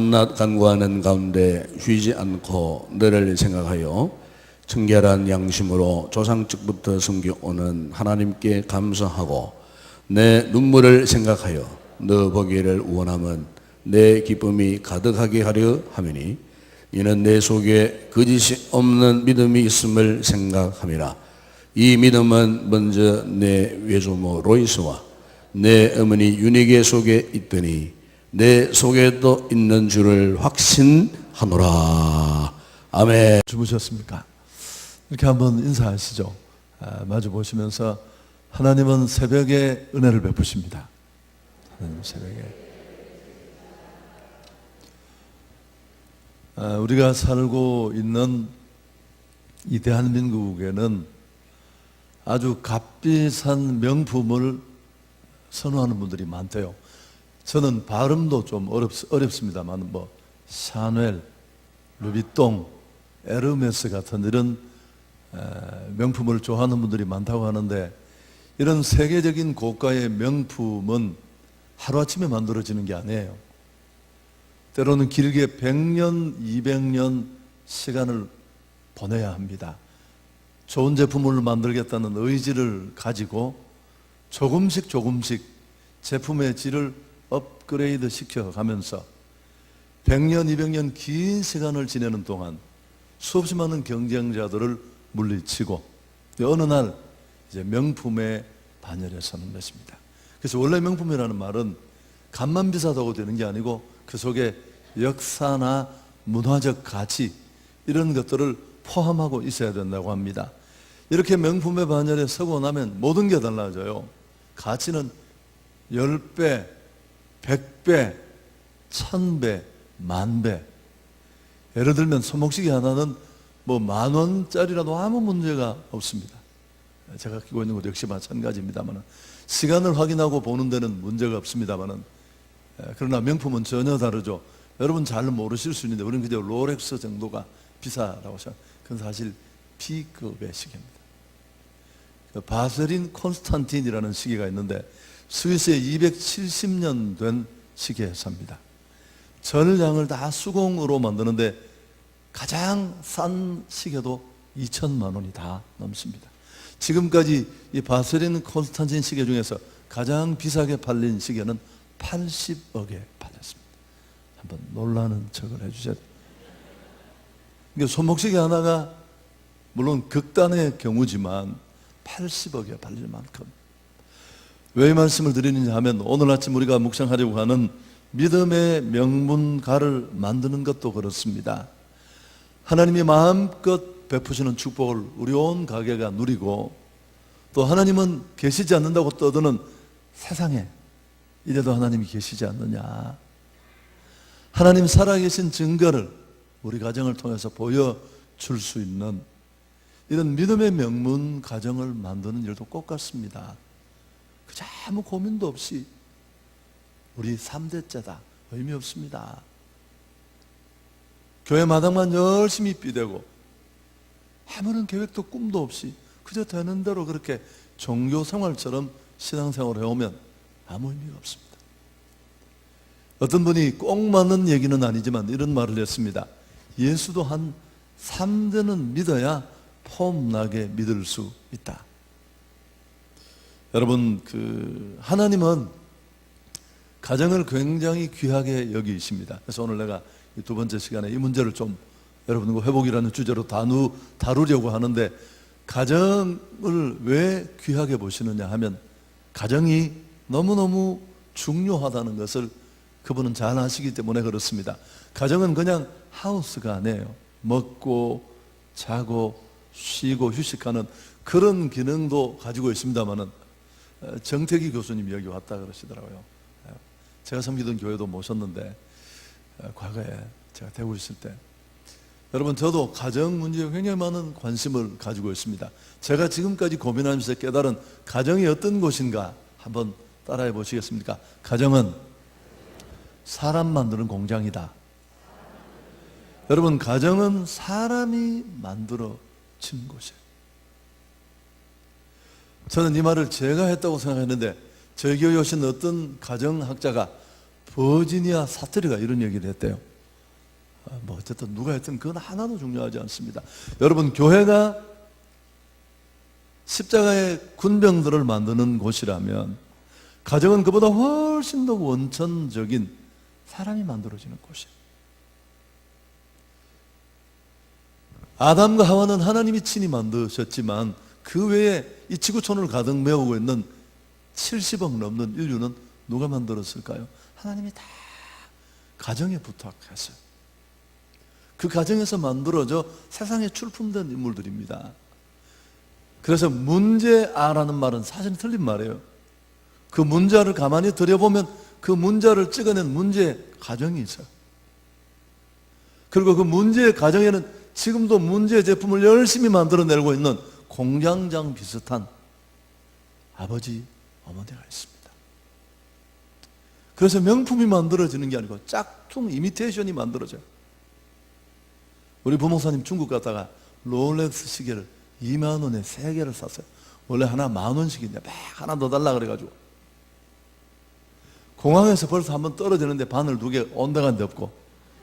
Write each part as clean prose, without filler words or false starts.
밤낮 간구하는 가운데 쉬지 않고 너를 생각하여 청결한 양심으로 조상측부터 섬겨오는 하나님께 감사하고 내 눈물을 생각하여 너 보기를 원함은 내 기쁨이 가득하게 하려 함이니 이는 내 속에 거짓이 없는 믿음이 있음을 생각함이라. 이 믿음은 먼저 내 외조모 로이스와 내 어머니 유니게 속에 있더니 내 속에도 있는 줄을 확신하노라. 아멘. 주무셨습니까? 이렇게 한번 인사하시죠. 마주 보시면서 하나님은 새벽에 은혜를 베푸십니다. 하나님 새벽에 우리가 살고 있는 이 대한민국에는 아주 값비싼 명품을 선호하는 분들이 많대요. 저는 발음도 좀 어렵습니다만 샤넬, 루비통, 에르메스 같은 이런 명품을 좋아하는 분들이 많다고 하는데, 이런 세계적인 고가의 명품은 하루아침에 만들어지는 게 아니에요. 때로는 길게 100년, 200년 시간을 보내야 합니다. 좋은 제품을 만들겠다는 의지를 가지고 조금씩 제품의 질을 업그레이드 시켜가면서 100년, 200년 긴 시간을 지내는 동안 수없이 많은 경쟁자들을 물리치고 어느 날 이제 명품의 반열에 서는 것입니다. 그래서 원래 명품이라는 말은 값만 비싸다고 되는 게 아니고 그 속에 역사나 문화적 가치 이런 것들을 포함하고 있어야 된다고 합니다. 이렇게 명품의 반열에 서고 나면 모든 게 달라져요. 가치는 10배, 100배, 1000배, 만배. 예를 들면 손목시계 하나는 10,000원짜리라도 아무 문제가 없습니다. 제가 끼고 있는 것도 역시 마찬가지입니다만, 시간을 확인하고 보는 데는 문제가 없습니다만, 그러나 명품은 전혀 다르죠. 여러분 잘 모르실 수 있는데 우리는 그저 롤렉스 정도가 비싸라고 생각합니다. 그건 사실 B급의 시계입니다. 바세린 콘스탄틴이라는 시계가 있는데 스위스에 270년 된 시계회사입니다. 전량을 다 수공으로 만드는데 가장 싼 시계도 2천만 원이 다 넘습니다. 지금까지 이 바세린 콘스탄틴 시계 중에서 가장 비싸게 팔린 시계는 80억에 팔렸습니다. 한번 놀라는 척을 해주세요. 그러니까 손목시계 하나가 물론 극단의 경우지만 80억에 팔릴 만큼. 왜 이 말씀을 드리느냐 하면, 오늘 아침 우리가 묵상하려고 하는 믿음의 명문가를 만드는 것도 그렇습니다. 하나님이 마음껏 베푸시는 축복을 우리 온 가게가 누리고, 또 하나님은 계시지 않는다고 떠드는 세상에 이래도 하나님이 계시지 않느냐, 하나님 살아계신 증거를 우리 가정을 통해서 보여줄 수 있는 이런 믿음의 명문 가정을 만드는 일도 꼭 같습니다. 그저 아무 고민도 없이 우리 3대째다, 의미 없습니다. 교회 마당만 열심히 비대고 아무런 계획도 꿈도 없이 그저 되는 대로 그렇게 종교 생활처럼 신앙생활을 해오면 아무 의미가 없습니다. 어떤 분이 꼭 맞는 얘기는 아니지만 이런 말을 했습니다. 예수도 한 3대는 믿어야 폼나게 믿을 수 있다. 여러분, 하나님은 가정을 굉장히 귀하게 여기십니다. 그래서 오늘 내가 두 번째 시간에 이 문제를 좀 여러분과 회복이라는 주제로 다루려고 하는데, 가정을 왜 귀하게 보시느냐 하면 가정이 너무너무 중요하다는 것을 그분은 잘 아시기 때문에 그렇습니다. 가정은 그냥 하우스가 아니에요. 먹고 자고 쉬고 휴식하는 그런 기능도 가지고 있습니다만은, 정태기 교수님이 여기 왔다 그러시더라고요. 제가 섬기던 교회도 모셨는데, 과거에 제가 대구 있을 때, 여러분 저도 가정 문제에 굉장히 많은 관심을 가지고 있습니다. 제가 지금까지 고민하면서 깨달은 가정이 어떤 곳인가 한번 따라해 보시겠습니까? 가정은 사람 만드는 공장이다. 여러분, 가정은 사람이 만들어진 곳이에요. 저는 이 말을 제가 했다고 생각했는데, 저희 교회에 오신 어떤 가정학자가 버지니아 사투리가 이런 얘기를 했대요. 어쨌든 누가 했든 그건 하나도 중요하지 않습니다. 여러분, 교회가 십자가의 군병들을 만드는 곳이라면 가정은 그보다 훨씬 더 원천적인 사람이 만들어지는 곳이에요. 아담과 하와는 하나님이 친히 만드셨지만 그 외에 이 지구촌을 가득 메우고 있는 70억 넘는 인류는 누가 만들었을까요? 하나님이 다 가정에 부탁했어요. 그 가정에서 만들어져 세상에 출품된 인물들입니다. 그래서 문제아라는 말은 사실 틀린 말이에요. 그 문자를 가만히 들여보면 그 문자를 찍어낸 문제의 가정이 있어요. 그리고 그 문제의 가정에는 지금도 문제의 제품을 열심히 만들어내고 있는 공장장 비슷한 아버지, 어머니가 있습니다. 그래서 명품이 만들어지는 게 아니고 짝퉁 이미테이션이 만들어져요. 우리 부목사님 중국 갔다가 롤렉스 시계를 2만 원에 3개를 샀어요. 원래 하나 10,000원씩인데 막 하나 더 달라 그래가지고 공항에서 벌써 한번 떨어지는데 바늘 2개 온데간데 없고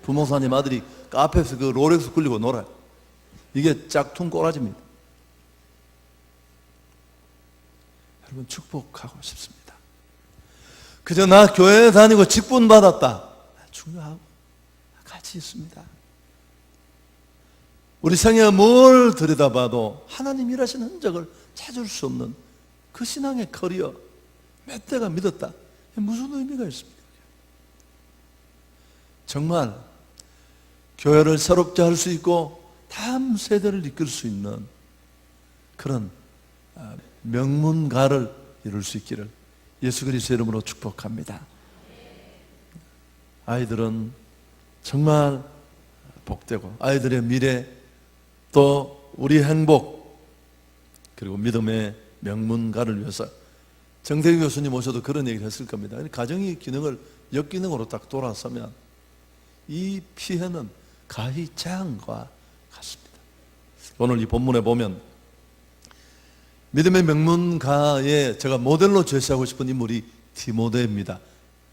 부목사님 아들이 카페에서 그 롤렉스 굴리고 놀아요. 이게 짝퉁 꼬라지입니다. 여러분, 축복하고 싶습니다. 그저 나 교회 다니고 직분 받았다, 중요하고 가치 있습니다. 우리 생애에 뭘 들여다봐도 하나님 일하시는 흔적을 찾을 수 없는 그 신앙의 커리어, 몇 대가 믿었다, 무슨 의미가 있습니까? 정말 교회를 새롭게 할 수 있고 다음 세대를 이끌 수 있는 그런 명문가를 이룰 수 있기를 예수 그리스도의 이름으로 축복합니다. 아이들은 정말 복되고 아이들의 미래, 또 우리 행복, 그리고 믿음의 명문가를 위해서 정대규 교수님 오셔도 그런 얘기를 했을 겁니다. 가정이 기능을 역기능으로 딱 돌아서면 이 피해는 가히 재앙과 같습니다. 오늘 이 본문에 보면 믿음의 명문가에 제가 모델로 제시하고 싶은 인물이 디모데입니다.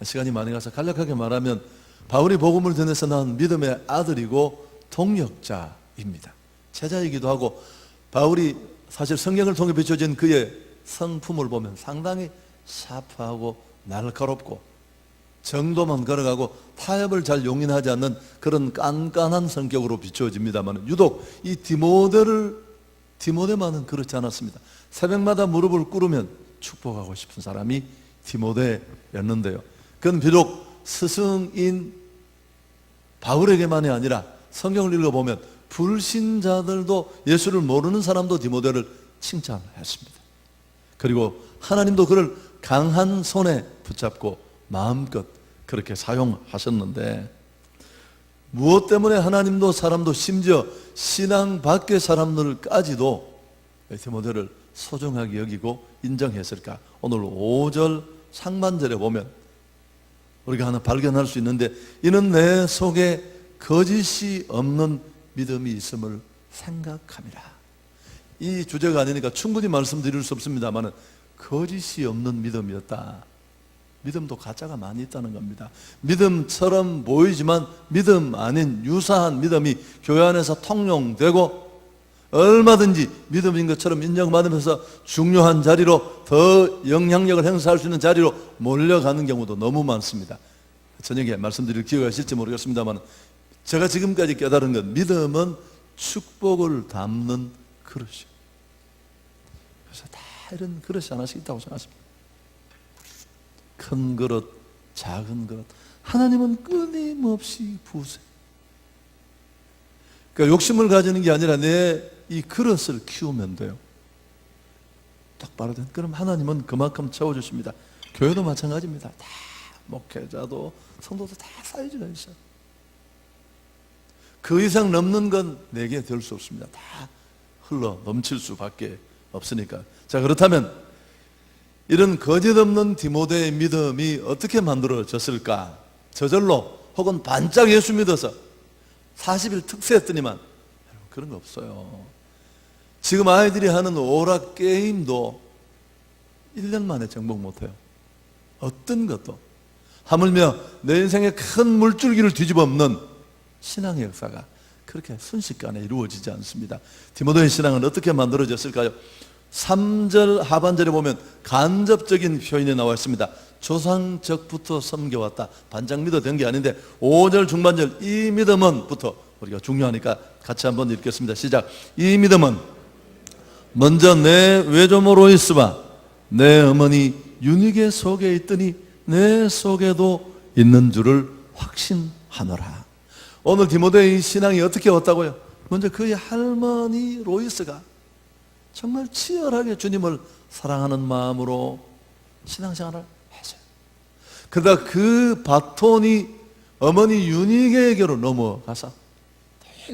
시간이 많이 가서 간략하게 말하면 바울이 복음을 전해서 낳은 믿음의 아들이고 동역자입니다. 제자이기도 하고, 바울이 사실 성경을 통해 비춰진 그의 성품을 보면 상당히 샤프하고 날카롭고 정도만 걸어가고 타협을 잘 용인하지 않는 그런 깐깐한 성격으로 비춰집니다만, 유독 이 디모데만은 그렇지 않았습니다. 새벽마다 무릎을 꿇으면 축복하고 싶은 사람이 디모데였는데요. 그건 비록 스승인 바울에게만이 아니라 성경을 읽어보면 불신자들도, 예수를 모르는 사람도 디모데를 칭찬했습니다. 그리고 하나님도 그를 강한 손에 붙잡고 마음껏 그렇게 사용하셨는데, 무엇 때문에 하나님도 사람도 심지어 신앙 밖의 사람들까지도 디모데를 소중하게 여기고 인정했을까? 오늘 5절 상반절에 보면 우리가 하나 발견할 수 있는데, 이는 내 속에 거짓이 없는 믿음이 있음을 생각함이라. 이 주제가 아니니까 충분히 말씀드릴 수 없습니다만 거짓이 없는 믿음이었다. 믿음도 가짜가 많이 있다는 겁니다. 믿음처럼 보이지만 믿음 아닌 유사한 믿음이 교회 안에서 통용되고 얼마든지 믿음인 것처럼 인정받으면서 중요한 자리로, 더 영향력을 행사할 수 있는 자리로 몰려가는 경우도 너무 많습니다. 저녁에 말씀드릴 기회가 있을지 모르겠습니다만, 제가 지금까지 깨달은 건 믿음은 축복을 담는 그릇이에요. 그래서 다 이런 그릇이 하나씩 있다고 생각합니다. 큰 그릇, 작은 그릇, 하나님은 끊임없이 부으세요. 그러니까 욕심을 가지는 게 아니라 내 이 그릇을 키우면 돼요. 똑바로 된. 그럼 하나님은 그만큼 채워주십니다. 교회도 마찬가지입니다. 다 목회자도 성도도 다 사이즈가 있어요. 그 이상 넘는 건 내게 될 수 없습니다. 다 흘러 넘칠 수밖에 없으니까. 자, 그렇다면 이런 거짓 없는 디모데의 믿음이 어떻게 만들어졌을까? 저절로 혹은 반짝 예수 믿어서 40일 특세했더니만, 그런 거 없어요. 지금 아이들이 하는 오락 게임도 1년 만에 정복 못해요. 어떤 것도. 하물며 내 인생의 큰 물줄기를 뒤집어 엎는 신앙의 역사가 그렇게 순식간에 이루어지지 않습니다. 디모데의 신앙은 어떻게 만들어졌을까요? 3절 하반절에 보면 간접적인 표현이 나와 있습니다. 조상적부터 섬겨왔다. 반짝 믿어된 게 아닌데 5절 중반절 이 믿음은부터 우리가 중요하니까 같이 한번 읽겠습니다. 시작. 이 믿음은 먼저 내 외조모 로이스와 내 어머니 유니게 속에 있더니 내 속에도 있는 줄을 확신하노라. 오늘 디모데의 신앙이 어떻게 왔다고요? 먼저 그의 할머니 로이스가 정말 치열하게 주님을 사랑하는 마음으로 신앙생활을 했어요. 그러다 그 바톤이 어머니 유니게에게로 넘어가서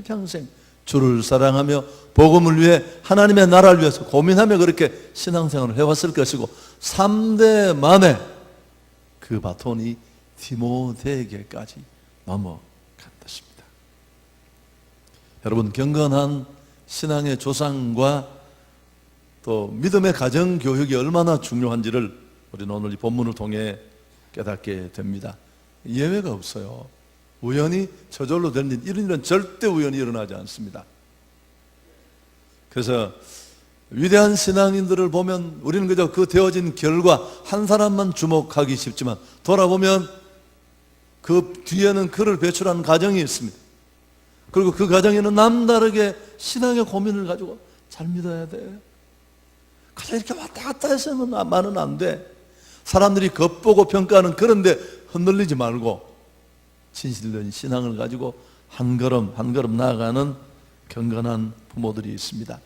평생 주를 사랑하며 복음을 위해 하나님의 나라를 위해서 고민하며 그렇게 신앙생활을 해왔을 것이고 3대 만에 그 바톤이 디모데에게까지 넘어간 것입니다. 여러분, 경건한 신앙의 조상과 또 믿음의 가정교육이 얼마나 중요한지를 우리는 오늘 이 본문을 통해 깨닫게 됩니다. 예외가 없어요. 우연히 저절로 된 일, 이런 일은 절대 우연히 일어나지 않습니다. 그래서 위대한 신앙인들을 보면 우리는 그저 그 되어진 결과 한 사람만 주목하기 쉽지만 돌아보면 그 뒤에는 그를 배출한 가정이 있습니다. 그리고 그 가정에는 남다르게 신앙의 고민을 가지고 잘 믿어야 돼. 그래서 이렇게 왔다 갔다 해서는 안 돼. 사람들이 겉보고 평가하는 그런데 흔들리지 말고 진실된 신앙을 가지고 한 걸음 한 걸음 나아가는 경건한 부모들이 있습니다.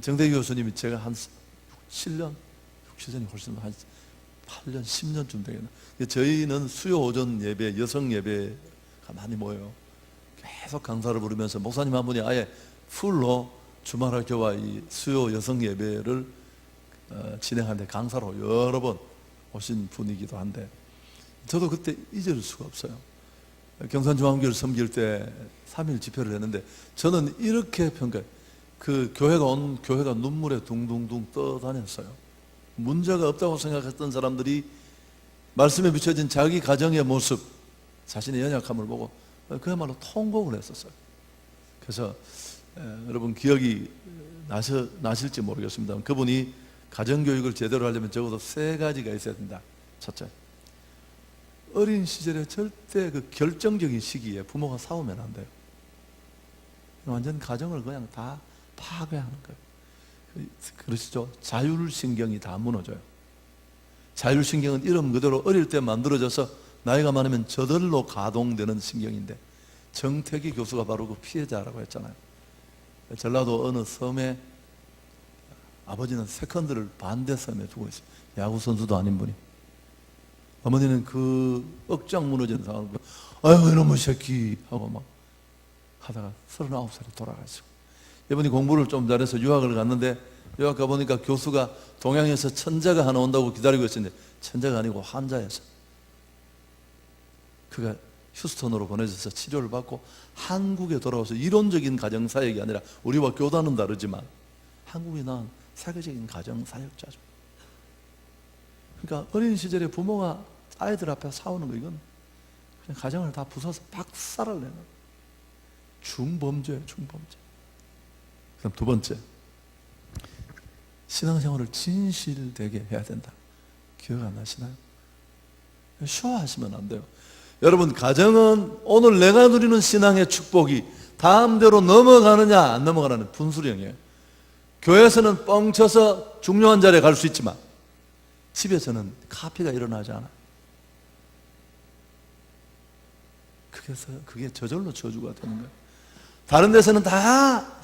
정대기 교수님이 제가 한 7년, 6, 7년이 훨씬 한 8년, 10년쯤 되겠나. 저희는 수요 오전 예배, 여성 예배가 많이 모여요. 계속 강사를 부르면서 목사님 한 분이 아예 풀로 주말학교와 이 수요 여성 예배를 진행하는데 강사로 여러 번 오신 분이기도 한데 저도 그때 잊을 수가 없어요. 경산중앙교회를 섬길 때 3일 집회를 했는데 저는 이렇게 평가해요. 그 교회가 눈물에 둥둥둥 떠다녔어요. 문제가 없다고 생각했던 사람들이 말씀에 비춰진 자기 가정의 모습, 자신의 연약함을 보고 그야말로 통곡을 했었어요. 그래서 여러분 기억이 나실지 모르겠습니다. 그분이 가정교육을 제대로 하려면 적어도 3가지가 있어야 된다. 첫째, 어린 시절에 절대 그 결정적인 시기에 부모가 싸우면 안 돼요. 완전 가정을 그냥 다 파괴하는 거예요. 그러시죠? 자율신경이 다 무너져요. 자율신경은 이름 그대로 어릴 때 만들어져서 나이가 많으면 저절로 가동되는 신경인데 정태기 교수가 바로 그 피해자라고 했잖아요. 전라도 어느 섬에 아버지는 세컨드를 반대 섬에 두고 있어요. 야구선수도 아닌 분이. 어머니는 그 억장 무너진 상황을 보고 아유 이놈의 새끼 하고 막 하다가 39살에 돌아가시고 이분이 공부를 좀 잘해서 유학을 갔는데 유학 가보니까 교수가 동양에서 천자가 하나 온다고 기다리고 있었는데 천자가 아니고 환자였어. 그가 휴스턴으로 보내져서 치료를 받고 한국에 돌아와서 이론적인 가정사역이 아니라 우리와 교단은 다르지만 한국에 낳은 세계적인 가정사역자죠. 그러니까 어린 시절에 부모가 아이들 앞에 싸우는 거 이건 그냥 가정을 다 부숴서 박살을 내는 중범죄예요. 중범죄. 그럼 두 번째, 신앙생활을 진실되게 해야 된다. 기억 안 나시나요? 쇼하시면 안 돼요. 여러분, 가정은 오늘 내가 누리는 신앙의 축복이 다음대로 넘어가느냐 안 넘어가느냐 분수령이에요. 교회에서는 뻥쳐서 중요한 자리에 갈 수 있지만 집에서는 카피가 일어나지 않아요. 그래서 그게 저절로 저주가 되는 거예요. 다른 데서는 다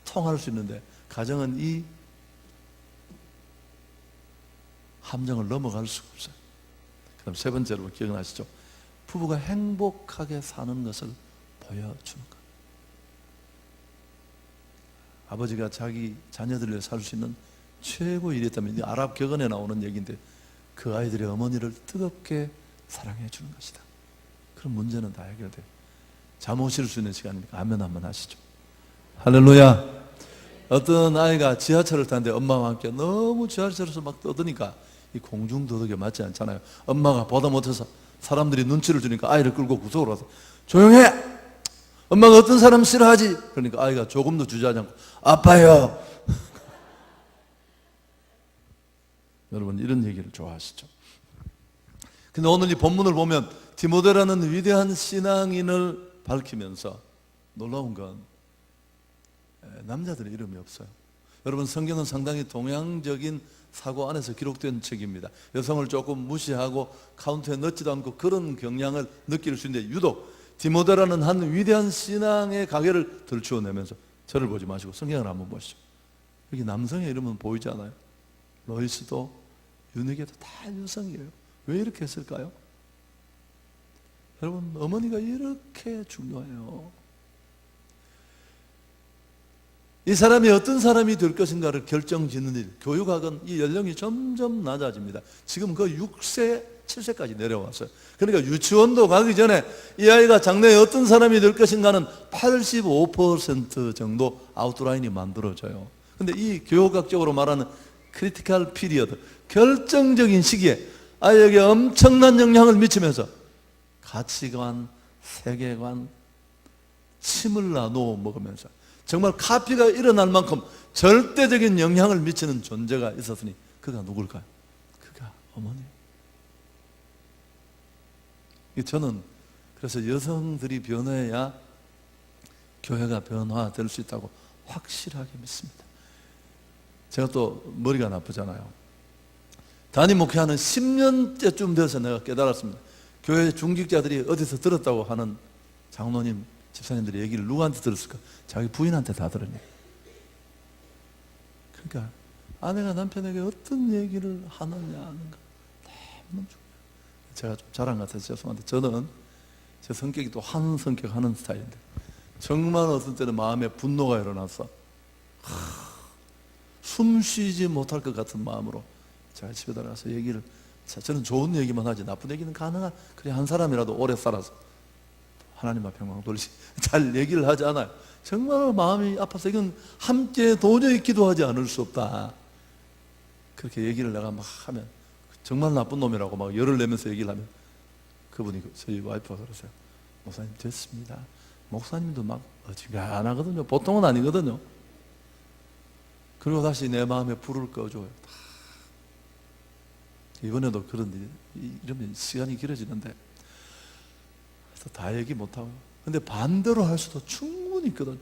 통할 수 있는데 가정은 이 함정을 넘어갈 수가 없어요. 그럼 세 번째로 기억나시죠? 부부가 행복하게 사는 것을 보여주는 것. 아버지가 자기 자녀들을 위해 살 수 있는 최고의 일이 있다면 아랍 격언에 나오는 얘기인데 그 아이들의 어머니를 뜨겁게 사랑해 주는 것이다. 그럼 문제는 다 해결돼요. 잠오실 수 있는 시간이니까 아멘 한번 하시죠. 할렐루야. 어떤 아이가 지하철을 타는데 엄마와 함께 너무 지하철에서 막 떠드니까 이 공중도덕에 맞지 않잖아요. 엄마가 보다 못해서 사람들이 눈치를 주니까 아이를 끌고 구석으로 와서 조용해! 엄마가 어떤 사람 싫어하지? 그러니까 아이가 조금도 주저하지 않고 아빠요. 여러분 이런 얘기를 좋아하시죠? 근데 오늘 이 본문을 보면 디모데라는 위대한 신앙인을 밝히면서 놀라운 건 남자들의 이름이 없어요. 여러분 성경은 상당히 동양적인 사고 안에서 기록된 책입니다. 여성을 조금 무시하고 카운트에 넣지도 않고 그런 경향을 느낄 수 있는데 유독 디모데라는 한 위대한 신앙의 가게를 들추어내면서 저를 보지 마시고 성경을 한번 보시죠. 여기 남성의 이름은 보이지 않아요? 로이스도 유니게도 다 여성이에요. 왜 이렇게 했을까요? 여러분 어머니가 이렇게 중요해요. 이 사람이 어떤 사람이 될 것인가를 결정짓는 일, 교육학은 이 연령이 점점 낮아집니다. 지금 그 6세, 7세까지 내려왔어요. 그러니까 유치원도 가기 전에 이 아이가 장래에 어떤 사람이 될 것인가는 85% 정도 아웃라인이 만들어져요. 근데 이 교육학적으로 말하는 크리티컬 피리어드, 결정적인 시기에 아이에게 엄청난 영향을 미치면서 가치관, 세계관, 침을 나누어 먹으면서 정말 카피가 일어날 만큼 절대적인 영향을 미치는 존재가 있었으니 그가 누굴까요? 그가 어머니. 저는 그래서 여성들이 변해야 교회가 변화될 수 있다고 확실하게 믿습니다. 제가 또 머리가 나쁘잖아요. 담임 목회하는 10년째쯤 돼서 내가 깨달았습니다. 교회 중직자들이 어디서 들었다고 하는 장로님, 집사님들의 얘기를 누구한테 들었을까? 자기 부인한테 다 들었네. 그러니까 아내가 남편에게 어떤 얘기를 하느냐 하는 거 너무 중요해요. 제가 좀 자랑 같아서 죄송한데 저는 제 성격이 또 한 성격 하는 스타일인데 정말 어떤 때는 마음에 분노가 일어나서 숨 쉬지 못할 것 같은 마음으로 제가 집에 들어가서 얘기를, 저는 좋은 얘기만 하지 나쁜 얘기는 가능한, 그래 한 사람이라도 오래 살아서 하나님 앞에 영광 돌리지 잘 얘기를 하지 않아요. 정말 마음이 아파서 이건 함께 도저히 기도하지 않을 수 없다. 그렇게 얘기를 내가 막 하면 정말 나쁜 놈이라고 막 열을 내면서 얘기를 하면 그분이, 저희 와이프가 그러세요. 목사님 됐습니다. 목사님도 막 어지간하거든요. 보통은 아니거든요. 그리고 다시 내 마음에 불을 꺼줘요. 이번에도 그런 일, 이러면 시간이 길어지는데 다 얘기 못하고, 근데 반대로 할 수도 충분히 있거든요.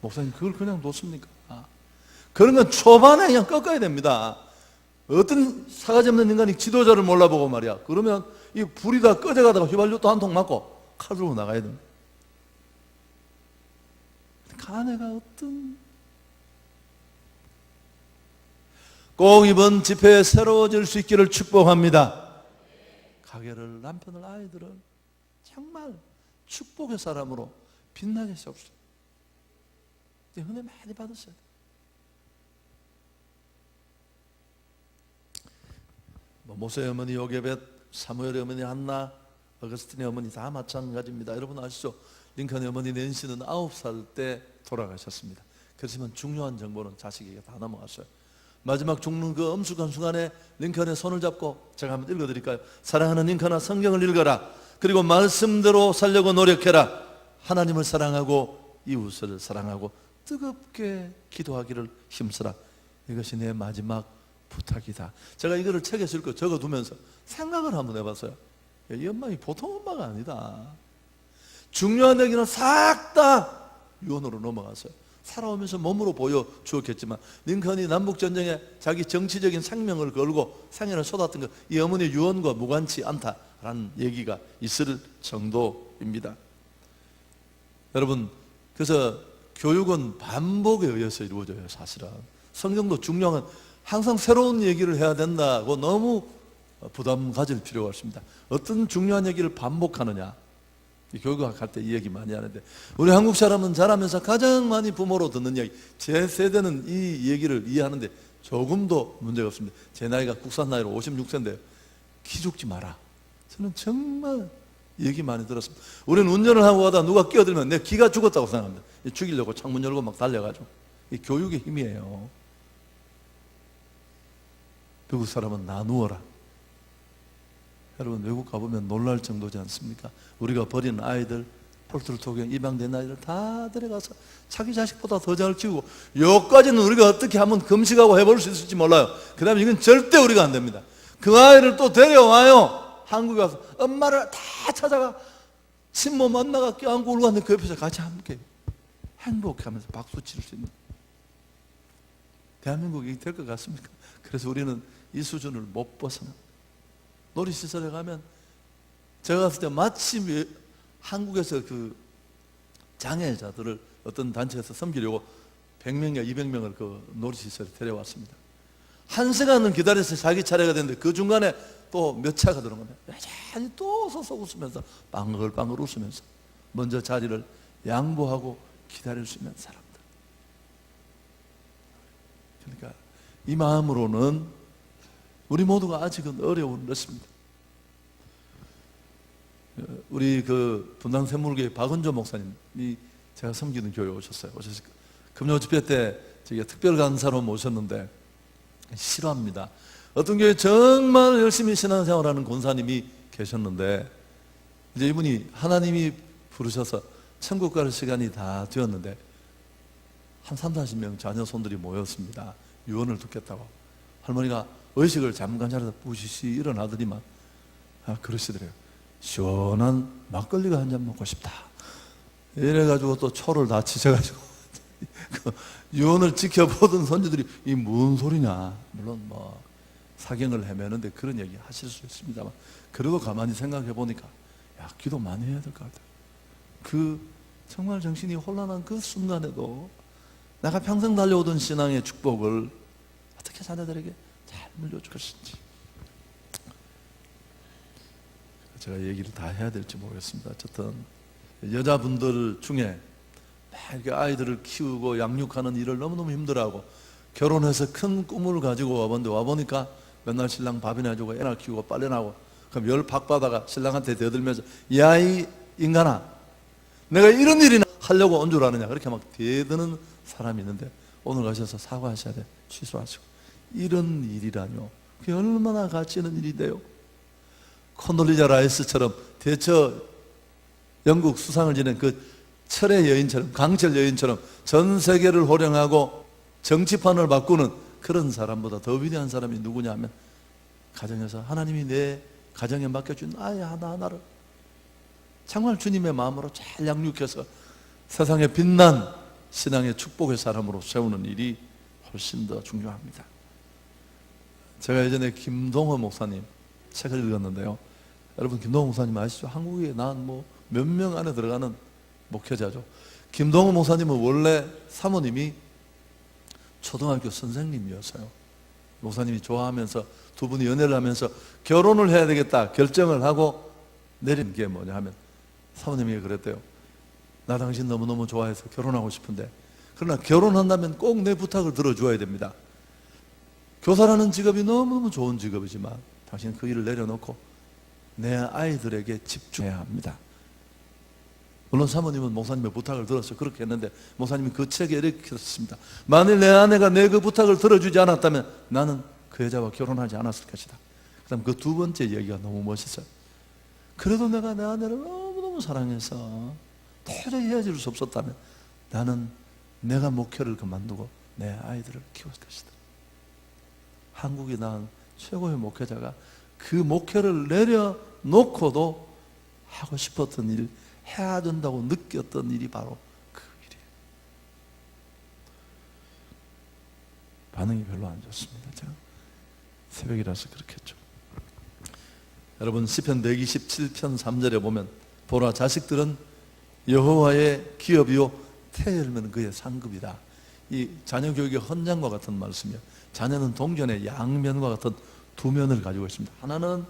목사님 그걸 그냥 놓습니까? 그런 건 초반에 그냥 꺾어야 됩니다. 어떤 사가지 없는 인간이 지도자를 몰라보고 말이야, 그러면 이 불이 다 꺼져가다가 휘발유 또 한 통 맞고 칼 들고 나가야 됩니다. 아내가 어떤 꼭 이번 집회에 새로워질 수 있기를 축복합니다. 가게를, 남편을, 아이들을 정말 축복의 사람으로 빛나게 세웁시다. 은혜 많이 받으셔야 돼요. 모세의 어머니 요게벳, 사무엘의 어머니 한나, 어거스틴의 어머니 다 마찬가지입니다. 여러분 아시죠? 링컨의 어머니 낸시는 9살 때 돌아가셨습니다. 그렇지만 중요한 정보는 자식에게 다 넘어갔어요. 마지막 죽는 그 엄숙한 순간에 링컨의 손을 잡고 제가 한번 읽어드릴까요? 사랑하는 링컨아, 성경을 읽어라. 그리고 말씀대로 살려고 노력해라. 하나님을 사랑하고 이웃을 사랑하고 뜨겁게 기도하기를 힘쓰라. 이것이 내 마지막 부탁이다. 제가 이거를 책에 실고 적어두면서 생각을 한번 해봤어요. 이 엄마가 보통 엄마가 아니다. 중요한 얘기는 싹 다 유언으로 넘어갔어요. 살아오면서 몸으로 보여주었겠지만 링컨이 남북전쟁에 자기 정치적인 생명을 걸고 생애를 쏟았던 것, 이 어머니의 유언과 무관치 않다라는 얘기가 있을 정도입니다. 여러분, 그래서 교육은 반복에 의해서 이루어져요. 사실은 성경도 중요한 건 항상 새로운 얘기를 해야 된다고 너무 부담 가질 필요가 없습니다. 어떤 중요한 얘기를 반복하느냐, 교육학 할 때 이 얘기 많이 하는데, 우리 한국 사람은 자라면서 가장 많이 부모로 듣는 얘기, 제 세대는 이 얘기를 이해하는데 조금도 문제가 없습니다. 제 나이가 국산 나이로 56세인데요 기죽지 마라. 저는 정말 얘기 많이 들었습니다. 우리는 운전을 하고 가다 누가 끼어들면 내 기가 죽었다고 생각합니다. 죽이려고 창문 열고 막 달려가지고. 이 교육의 힘이에요. 외국 사람은 나누어라. 여러분 외국 가보면 놀랄 정도지 않습니까? 우리가 버리는 아이들 폴트를 토경 입양된 아이를 다 데려가서 자기 자식보다 더 잘 키우고, 여기까지는 우리가 어떻게 하면 금식하고 해볼 수 있을지 몰라요. 그 다음에 이건 절대 우리가 안 됩니다. 그 아이를 또 데려와요. 한국에 와서 엄마를 다 찾아가 친모 만나가 껴안고 울고 왔는데 그 옆에서 같이 함께 행복해하면서 박수 칠 수 있는 대한민국이 될 것 같습니까? 그래서 우리는 이 수준을 못 벗어나. 놀이시설에 가면 제가 갔을 때 마침 한국에서 그 장애자들을 어떤 단체에서 섬기려고 100명이나 200명을 그 놀이시설에 데려왔습니다. 1시간은 기다려서 자기 차례가 됐는데 그 중간에 또 몇 차가 들어오면 여전히 또 서서 웃으면서 빵글빵글 웃으면서 먼저 자리를 양보하고 기다릴 수 있는 사람들. 그러니까 이 마음으로는 우리 모두가 아직은 어려운 것입니다. 우리 그 분당 샘물교회 박은조 목사님이 제가 섬기는 교회에 오셨어요. 오셔서 금요 집회 때 저희가 특별 강사로 모셨는데 싫어합니다. 어떤 교회 정말 열심히 신앙생활하는 권사님이 계셨는데 이제 이분이 하나님이 부르셔서 천국 갈 시간이 다 되었는데 한 30-40명 자녀 손들이 모였습니다. 유언을 듣겠다고. 할머니가 의식을 잠깐 자리에서 부시시 일어나더니만 그러시더래요. 시원한 막걸리가 한 잔 먹고 싶다. 이래가지고 또 초를 다 치셔가지고 그 유언을 지켜보던 선조들이 이 뭔 소리냐. 물론 뭐 사경을 헤매는데 그런 얘기 하실 수 있습니다만, 그래도 가만히 생각해 보니까 야, 기도 많이 해야 될 것 같아요. 그 정말 정신이 혼란한 그 순간에도 내가 평생 달려오던 신앙의 축복을 어떻게 자녀들에게 잘 물려줄 것인지 제가 얘기를 다 해야 될지 모르겠습니다. 어쨌든 여자분들 중에 이렇게 아이들을 키우고 양육하는 일을 너무너무 힘들어하고 결혼해서 큰 꿈을 가지고 와봤는데 와보니까 맨날 신랑 밥이나 해주고 애나 키우고 빨래나고 그럼 열 박 받아가 신랑한테 대들면서 야 이 인간아 내가 이런 일이나 하려고 온 줄 아느냐 그렇게 막 대드는 사람이 있는데 오늘 가셔서 사과하셔야 돼. 취소하시고. 이런 일이라뇨. 그게 얼마나 가치 있는 일인데요. 콘돌리자 라이스처럼 대처 영국 수상을 지낸 그 철의 여인처럼 강철 여인처럼 전 세계를 호령하고 정치판을 바꾸는 그런 사람보다 더 위대한 사람이 누구냐 하면 가정에서 하나님이 내 가정에 맡겨준 아이 하나하나를 정말 주님의 마음으로 잘 양육해서 세상에 빛난 신앙의 축복의 사람으로 세우는 일이 훨씬 더 중요합니다. 제가 예전에 김동호 목사님 책을 읽었는데요. 여러분 김동호 목사님 아시죠? 한국에 난 뭐 몇 명 안에 들어가는 목회자죠. 김동호 목사님은 원래 사모님이 초등학교 선생님이었어요. 목사님이 좋아하면서 두 분이 연애를 하면서 결혼을 해야 되겠다 결정을 하고 내린 게 뭐냐 하면 사모님이 그랬대요. 나 당신 너무너무 좋아해서 결혼하고 싶은데 그러나 결혼한다면 꼭 내 부탁을 들어줘야 됩니다. 교사라는 직업이 너무너무 좋은 직업이지만 당신은 그 일을 내려놓고 내 아이들에게 집중해야 합니다. 물론 사모님은 목사님의 부탁을 들어서 그렇게 했는데 목사님이 그 책에 이렇게 썼습니다. 만일 내 아내가 내 그 부탁을 들어주지 않았다면 나는 그 여자와 결혼하지 않았을 것이다. 그 다음 그 두 번째 얘기가 너무 멋있어요. 그래도 내가 내 아내를 너무너무 사랑해서 도저히 헤어질 수 없었다면 나는 내가 목회를 그만두고 내 아이들을 키울 것이다. 한국이 낳은 최고의 목회자가 그 목회를 내려놓고도 하고 싶었던 일, 해야 된다고 느꼈던 일이 바로 그 일이에요. 반응이 별로 안 좋습니다. 제가 새벽이라서 그렇겠죠. 여러분 시편 127편 3절에 보면 보라 자식들은 여호와의 기업이요 태 열매는 그의 상급이다. 이 자녀 교육의 헌장과 같은 말씀이에요. 자녀는 동전의 양면과 같은 두 면을 가지고 있습니다. 하나는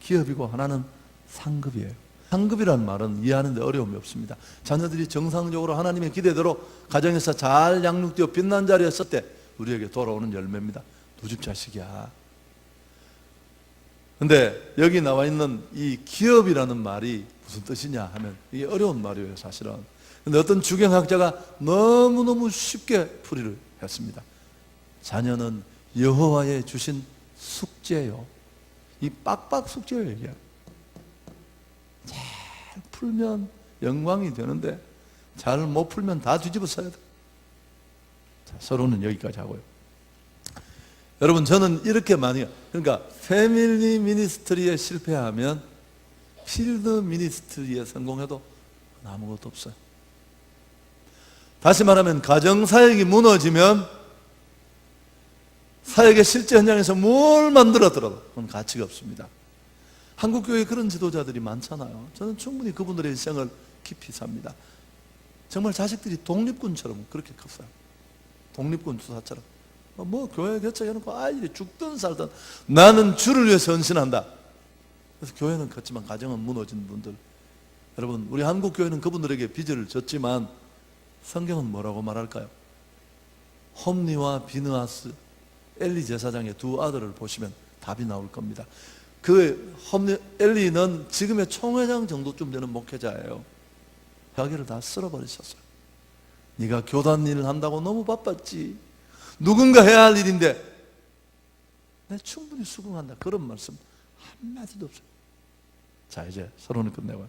기업이고 하나는 상급이에요. 상급이라는 말은 이해하는데 어려움이 없습니다. 자녀들이 정상적으로 하나님의 기대대로 가정에서 잘 양육되어 빛난 자리에 섰을 때 우리에게 돌아오는 열매입니다. 두 집 자식이야. 근데 여기 나와 있는 이 기업이라는 말이 무슨 뜻이냐 하면 이게 어려운 말이에요 사실은. 근데 어떤 주경학자가 너무너무 쉽게 풀이를 했습니다. 자녀는 여호와의 주신 숙제요. 이 빡빡 숙제예요 이게. 잘 풀면 영광이 되는데 잘 못 풀면 다 뒤집어 써야 돼. 자, 서론은 여기까지 하고요. 여러분, 저는 이렇게 그러니까 패밀리 미니스트리에 실패하면 필드 미니스트리에 성공해도 아무것도 없어요. 다시 말하면 가정사역이 무너지면 사역의 실제 현장에서 뭘 만들었더라도 그건 가치가 없습니다. 한국교회에 그런 지도자들이 많잖아요. 저는 충분히 그분들의 일생을 깊이 삽니다. 정말 자식들이 독립군처럼 그렇게 컸어요. 독립군 주사처럼. 뭐 교회 개척해놓고 아이들이 죽든 살든 나는 주를 위해서 헌신한다. 그래서 교회는 컸지만 가정은 무너진 분들. 여러분, 우리 한국교회는 그분들에게 빚을 졌지만 성경은 뭐라고 말할까요? 홈리와 비느하스, 엘리 제사장의 두 아들을 보시면 답이 나올 겁니다. 엘리는 지금의 총회장 정도쯤 되는 목회자예요. 혀기를 다 쓸어버리셨어요. 네가 교단 일을 한다고 너무 바빴지. 누군가 해야 할 일인데 내 충분히 수긍한다. 그런 말씀 한마디도 없어요. 자, 이제 서론을 끝내고요.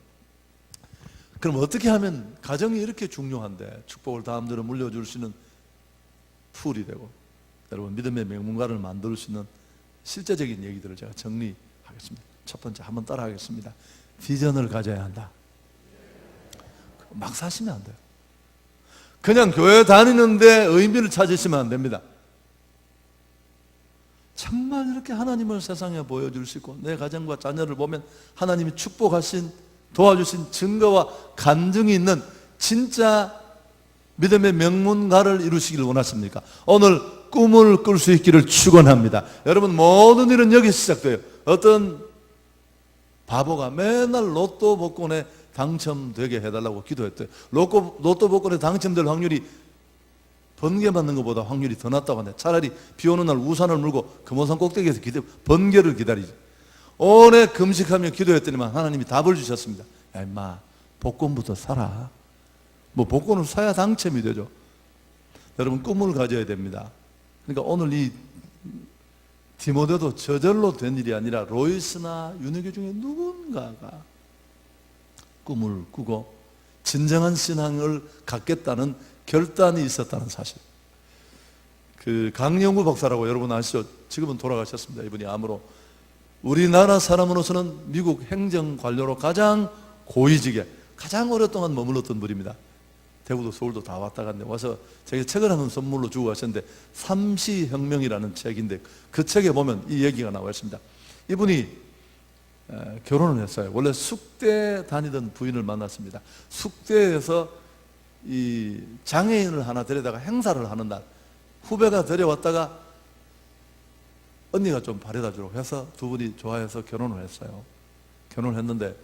그럼 어떻게 하면 가정이 이렇게 중요한데 축복을 다음대로 물려줄 수 있는 풀이 되고 여러분 믿음의 명문가를 만들 수 있는 실제적인 얘기들을 제가 정리하겠습니다. 첫 번째 한번 따라 하겠습니다. 비전을 가져야 한다. 막 사시면 안 돼요. 그냥 교회 다니는데 의미를 찾으시면 안 됩니다. 정말 이렇게 하나님을 세상에 보여줄 수 있고 내 가정과 자녀를 보면 하나님이 축복하신 도와주신 증거와 간증이 있는 진짜 믿음의 명문가를 이루시기를 원하십니까? 오늘 꿈을 꿀 수 있기를 축원합니다. 여러분, 모든 일은 여기 시작돼요. 어떤 바보가 맨날 로또 복권에 당첨되게 해달라고 기도했대요. 로또 복권에 당첨될 확률이 번개 맞는 것보다 확률이 더 낮다고 하네. 차라리 비 오는 날 우산을 물고 금호산 꼭대기에서 번개를 기다리지. 오래 금식하며 기도했더니만 하나님이 답을 주셨습니다. 야 임마, 복권부터 사라. 뭐 복권을 사야 당첨이 되죠. 여러분, 꿈을 가져야 됩니다. 그러니까 오늘 이 디모데도 저절로 된 일이 아니라 로이스나 윤회교 중에 누군가가 꿈을 꾸고 진정한 신앙을 갖겠다는 결단이 있었다는 사실. 그 강영구 박사라고 여러분 아시죠? 지금은 돌아가셨습니다. 이분이 암으로. 우리나라 사람으로서는 미국 행정관료로 가장 고위직에 가장 오랫동안 머물렀던 분입니다. 대구도 서울도 다 왔다 갔는데 와서 제가 책을 한 권 선물로 주고 가셨는데 삼시혁명이라는 책인데 그 책에 보면 이 얘기가 나와 있습니다. 이분이 결혼을 했어요. 원래 숙대 다니던 부인을 만났습니다. 숙대에서 이 장애인을 하나 데려다가 행사를 하는 날 후배가 데려왔다가 언니가 좀 바래다 주라고 해서 두 분이 좋아해서 결혼을 했어요. 결혼을 했는데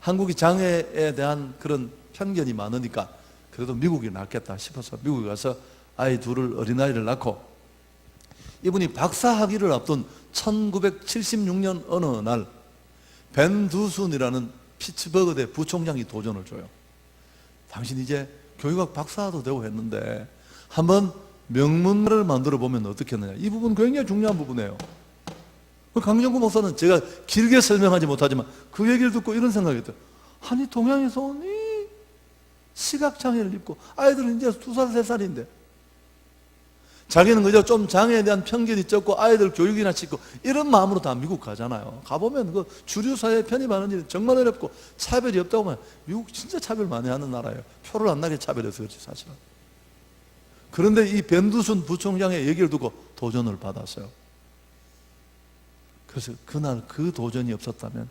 한국이 장애에 대한 그런 편견이 많으니까 그래도 미국이 낫겠다 싶어서 미국에 가서 아이 둘을 어린아이를 낳고 이분이 박사학위를 앞둔 1976년 어느 날 벤두순이라는 피츠버그대 부총장이 도전을 줘요. 당신 이제 교육학 박사도 되고 했는데 한번 명문가를 만들어 보면 어떻겠느냐. 이 부분 굉장히 중요한 부분이에요. 강정구 목사는 제가 길게 설명하지 못하지만 그 얘기를 듣고 이런 생각이 들어요. 아니 동양에서 온 이 시각장애를 입고 아이들은 이제 2살, 3살인데 자기는 그저 좀 장애에 대한 편견이 적고 아이들 교육이나 시키고 이런 마음으로 다 미국 가잖아요. 가보면 그 주류사회에 편입하는 일이 정말 어렵고 차별이 없다고 하면 미국 진짜 차별 많이 하는 나라예요. 표를 안 나게 차별해서 그렇지 사실은. 그런데 이 벤두순 부총장의 얘기를 듣고 도전을 받았어요. 그래서 그날 그 도전이 없었다면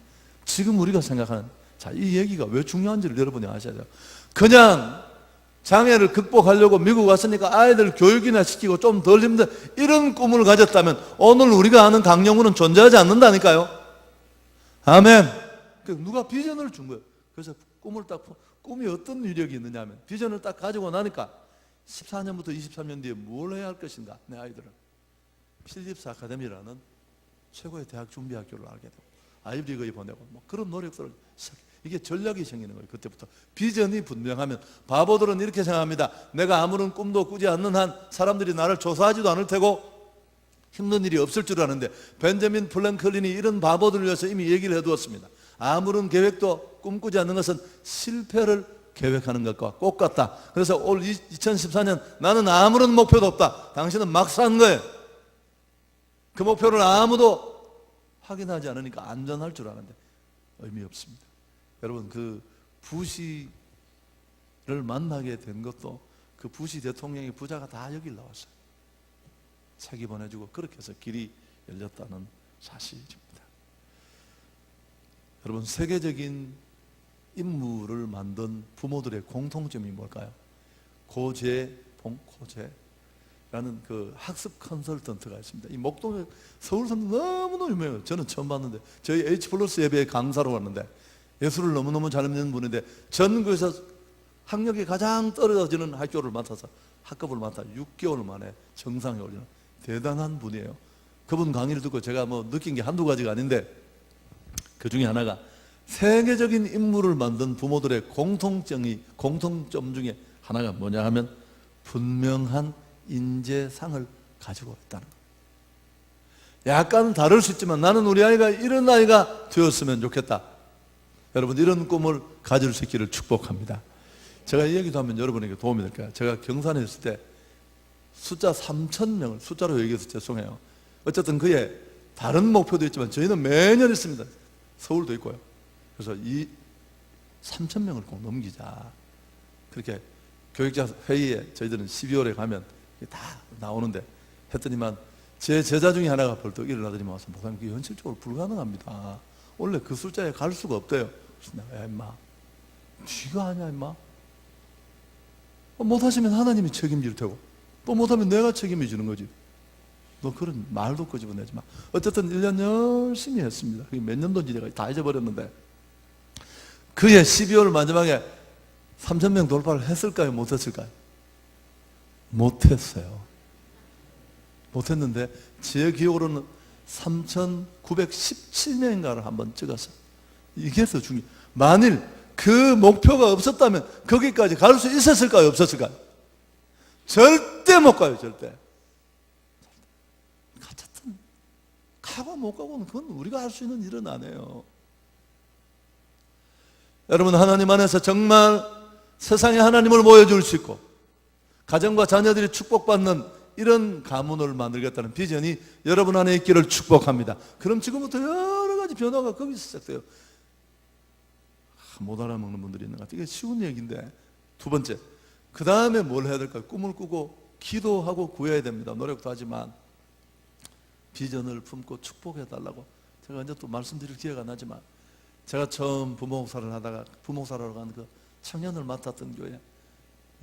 지금 우리가 생각하는 자, 이 얘기가 왜 중요한지를 여러분이 아셔야 돼요. 그냥 장애를 극복하려고 미국 왔으니까 아이들 교육이나 시키고 좀 덜 힘든 이런 꿈을 가졌다면 오늘 우리가 아는 강영구는 존재하지 않는다니까요. 아멘. 누가 비전을 준 거예요. 그래서 꿈이 어떤 위력이 있느냐 하면 비전을 딱 가지고 나니까 14년부터 23년 뒤에 뭘 해야 할 것인가. 내 아이들은 필립스 아카데미라는 최고의 대학 준비학교를 알게 되고 아이비리그에 보내고 뭐 그런 노력들을 시작해. 이게 전략이 생기는 거예요. 그때부터 비전이 분명하면 바보들은 이렇게 생각합니다. 내가 아무런 꿈도 꾸지 않는 한 사람들이 나를 조사하지도 않을 테고 힘든 일이 없을 줄 아는데 벤자민 플랭클린이 이런 바보들을 위해서 이미 얘기를 해두었습니다. 아무런 계획도 꿈꾸지 않는 것은 실패를 계획하는 것과 똑같다. 그래서 올 2014년 나는 아무런 목표도 없다. 당신은 막 산 거예요. 그 목표를 아무도 확인하지 않으니까 안전할 줄 아는데 의미 없습니다. 여러분, 그 부시를 만나게 된 것도 그 부시 대통령의 부자가 다 여길 나왔어요. 책이 보내주고 그렇게 해서 길이 열렸다는 사실입니다. 여러분, 세계적인 인물을 만든 부모들의 공통점이 뭘까요? 고재라는 그 학습 컨설턴트가 있습니다. 이 목동에 서울 사람 너무너무 유명해요. 저는 처음 봤는데 저희 H 플러스 예배에 강사로 왔는데 예술을 너무너무 잘 믿는 분인데 전국에서 학력이 가장 떨어지는 학교를 맡아서 학급을 맡아 6개월 만에 정상에 올리는 대단한 분이에요. 그분 강의를 듣고 제가 뭐 느낀 게 한두 가지가 아닌데 그 중에 하나가 세계적인 인물을 만든 부모들의 공통점 중에 하나가 뭐냐 하면 분명한 인재상을 가지고 있다는 거예요. 약간 다를 수 있지만 나는 우리 아이가 이런 아이가 되었으면 좋겠다. 여러분, 이런 꿈을 가질 수 있기를 축복합니다. 제가 이 얘기도 하면 여러분에게 도움이 될 거예요. 제가 경산에 있을 때 숫자 3,000명을 숫자로 얘기해서 죄송해요. 어쨌든 그에 다른 목표도 있지만 저희는 매년 있습니다. 서울도 있고요. 그래서 이 3,000명을 꼭 넘기자. 그렇게 교육자 회의에 저희들은 12월에 가면 다 나오는데 했더니만 제 제자 중에 하나가 벌떡 일어나더니 와서 목사님, 그게 현실적으로 불가능합니다. 원래 그 숫자에 갈 수가 없대요. 그래서 내가, 야 임마, 쥐가 아니야 임마. 못하시면 하나님이 책임질 테고 또 못하면 내가 책임을 지는 거지. 너 그런 말도 끄집어내지 마. 어쨌든 1년 열심히 했습니다. 그게 몇 년도인지 내가 다 잊어버렸는데 그해 12월 마지막에 3,000명 돌파를 했을까요? 못했을까요? 못했어요. 못했는데 제 기억으로는 3,917명인가를 한번 찍었어요. 이게 더 중요해요. 만일 그 목표가 없었다면 거기까지 갈 수 있었을까요? 없었을까요? 절대 못 가요. 절대. 어쨌든 가고 못 가고는 그건 우리가 할 수 있는 일은 아니에요. 여러분, 하나님 안에서 정말 세상에 하나님을 보여줄 수 있고 가정과 자녀들이 축복받는 이런 가문을 만들겠다는 비전이 여러분 안에 있기를 축복합니다. 그럼 지금부터 여러 가지 변화가 거기서 시작돼요. 못 알아먹는 분들이 있는 것 같아요. 이게 쉬운 얘기인데, 두 번째, 그 다음에 뭘 해야 될까요? 꿈을 꾸고 기도하고 구해야 됩니다. 노력도 하지만 비전을 품고 축복해달라고 제가 언제 또 말씀드릴 기회가 나지만 제가 처음 부목사를 하다가 부목사로 간 그 청년을 맡았던 교회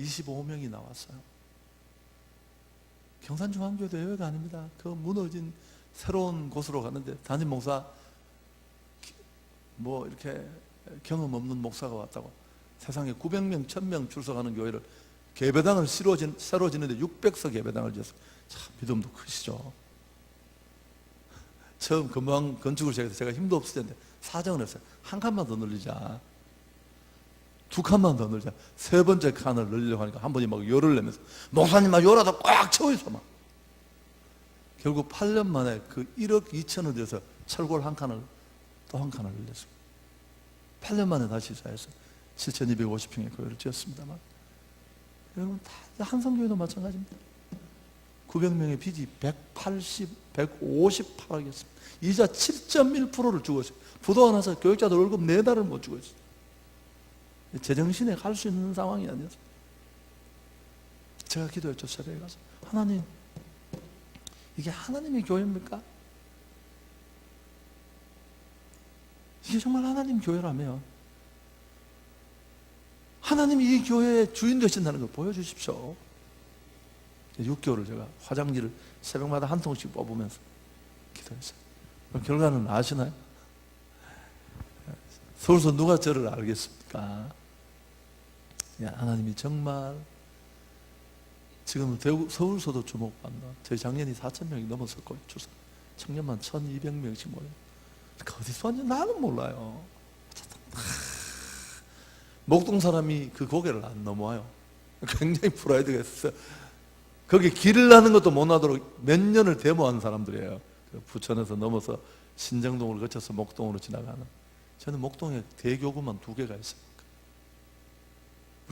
25명이 나왔어요. 경산중앙교회도 예외가 아닙니다. 그 무너진 새로운 곳으로 갔는데 담임 목사 뭐 이렇게 경험 없는 목사가 왔다고 세상에 900명, 1000명 출석하는 교회를 예배당을 새로 짓는데 600석 예배당을 지었어요. 참 믿음도 크시죠. 처음 금방 건축을 시작해서 제가 힘도 없을 텐데 사정을 했어요. 한 칸만 더 늘리자. 두 칸만 더 늘자. 세 번째 칸을 늘리려고 하니까 한 분이 막 열을 내면서 목사님 막 열하다 꽉 채워있어 막. 결국 8년 만에 그 1억 2천을 들여서 철골 한 칸을 또 한 칸을 늘렸어요. 8년 만에 다시 시작했어요. 7,250평의 교회를 지었습니다만 여러분 다 한성교회도 마찬가지입니다. 900명의 빚이 158억이었습니다. 이자 7.1%를 주고 있어요. 부도가 나서 교육자들 월급 4달을 못 주고 있어요. 제정신에 갈 수 있는 상황이 아니었어요. 제가 기도했죠. 새벽에 가서 하나님, 이게 하나님의 교회입니까? 이게 정말 하나님 교회라면 하나님이 이 교회의 주인 되신다는 걸 보여주십시오. 6개월을 제가 화장지를 새벽마다 한 통씩 뽑으면서 기도했어요. 그럼 결과는 아시나요? 서울서 누가 저를 알겠습니까? 하나님이 정말 지금 서울서도 주목받는 저희 작년이 4,000명이 넘었었고요. 청년만 1,200명씩 모여요. 어디서 왔는지 나는 몰라요. 목동 사람이 그 고개를 안 넘어와요. 굉장히 프라이드가 있어요. 거기 길을 나는 것도 못 나도록 몇 년을 데모한 사람들이에요. 그 부천에서 넘어서 신정동을 거쳐서 목동으로 지나가는. 저는 목동에 대교구만 2개가 있어요.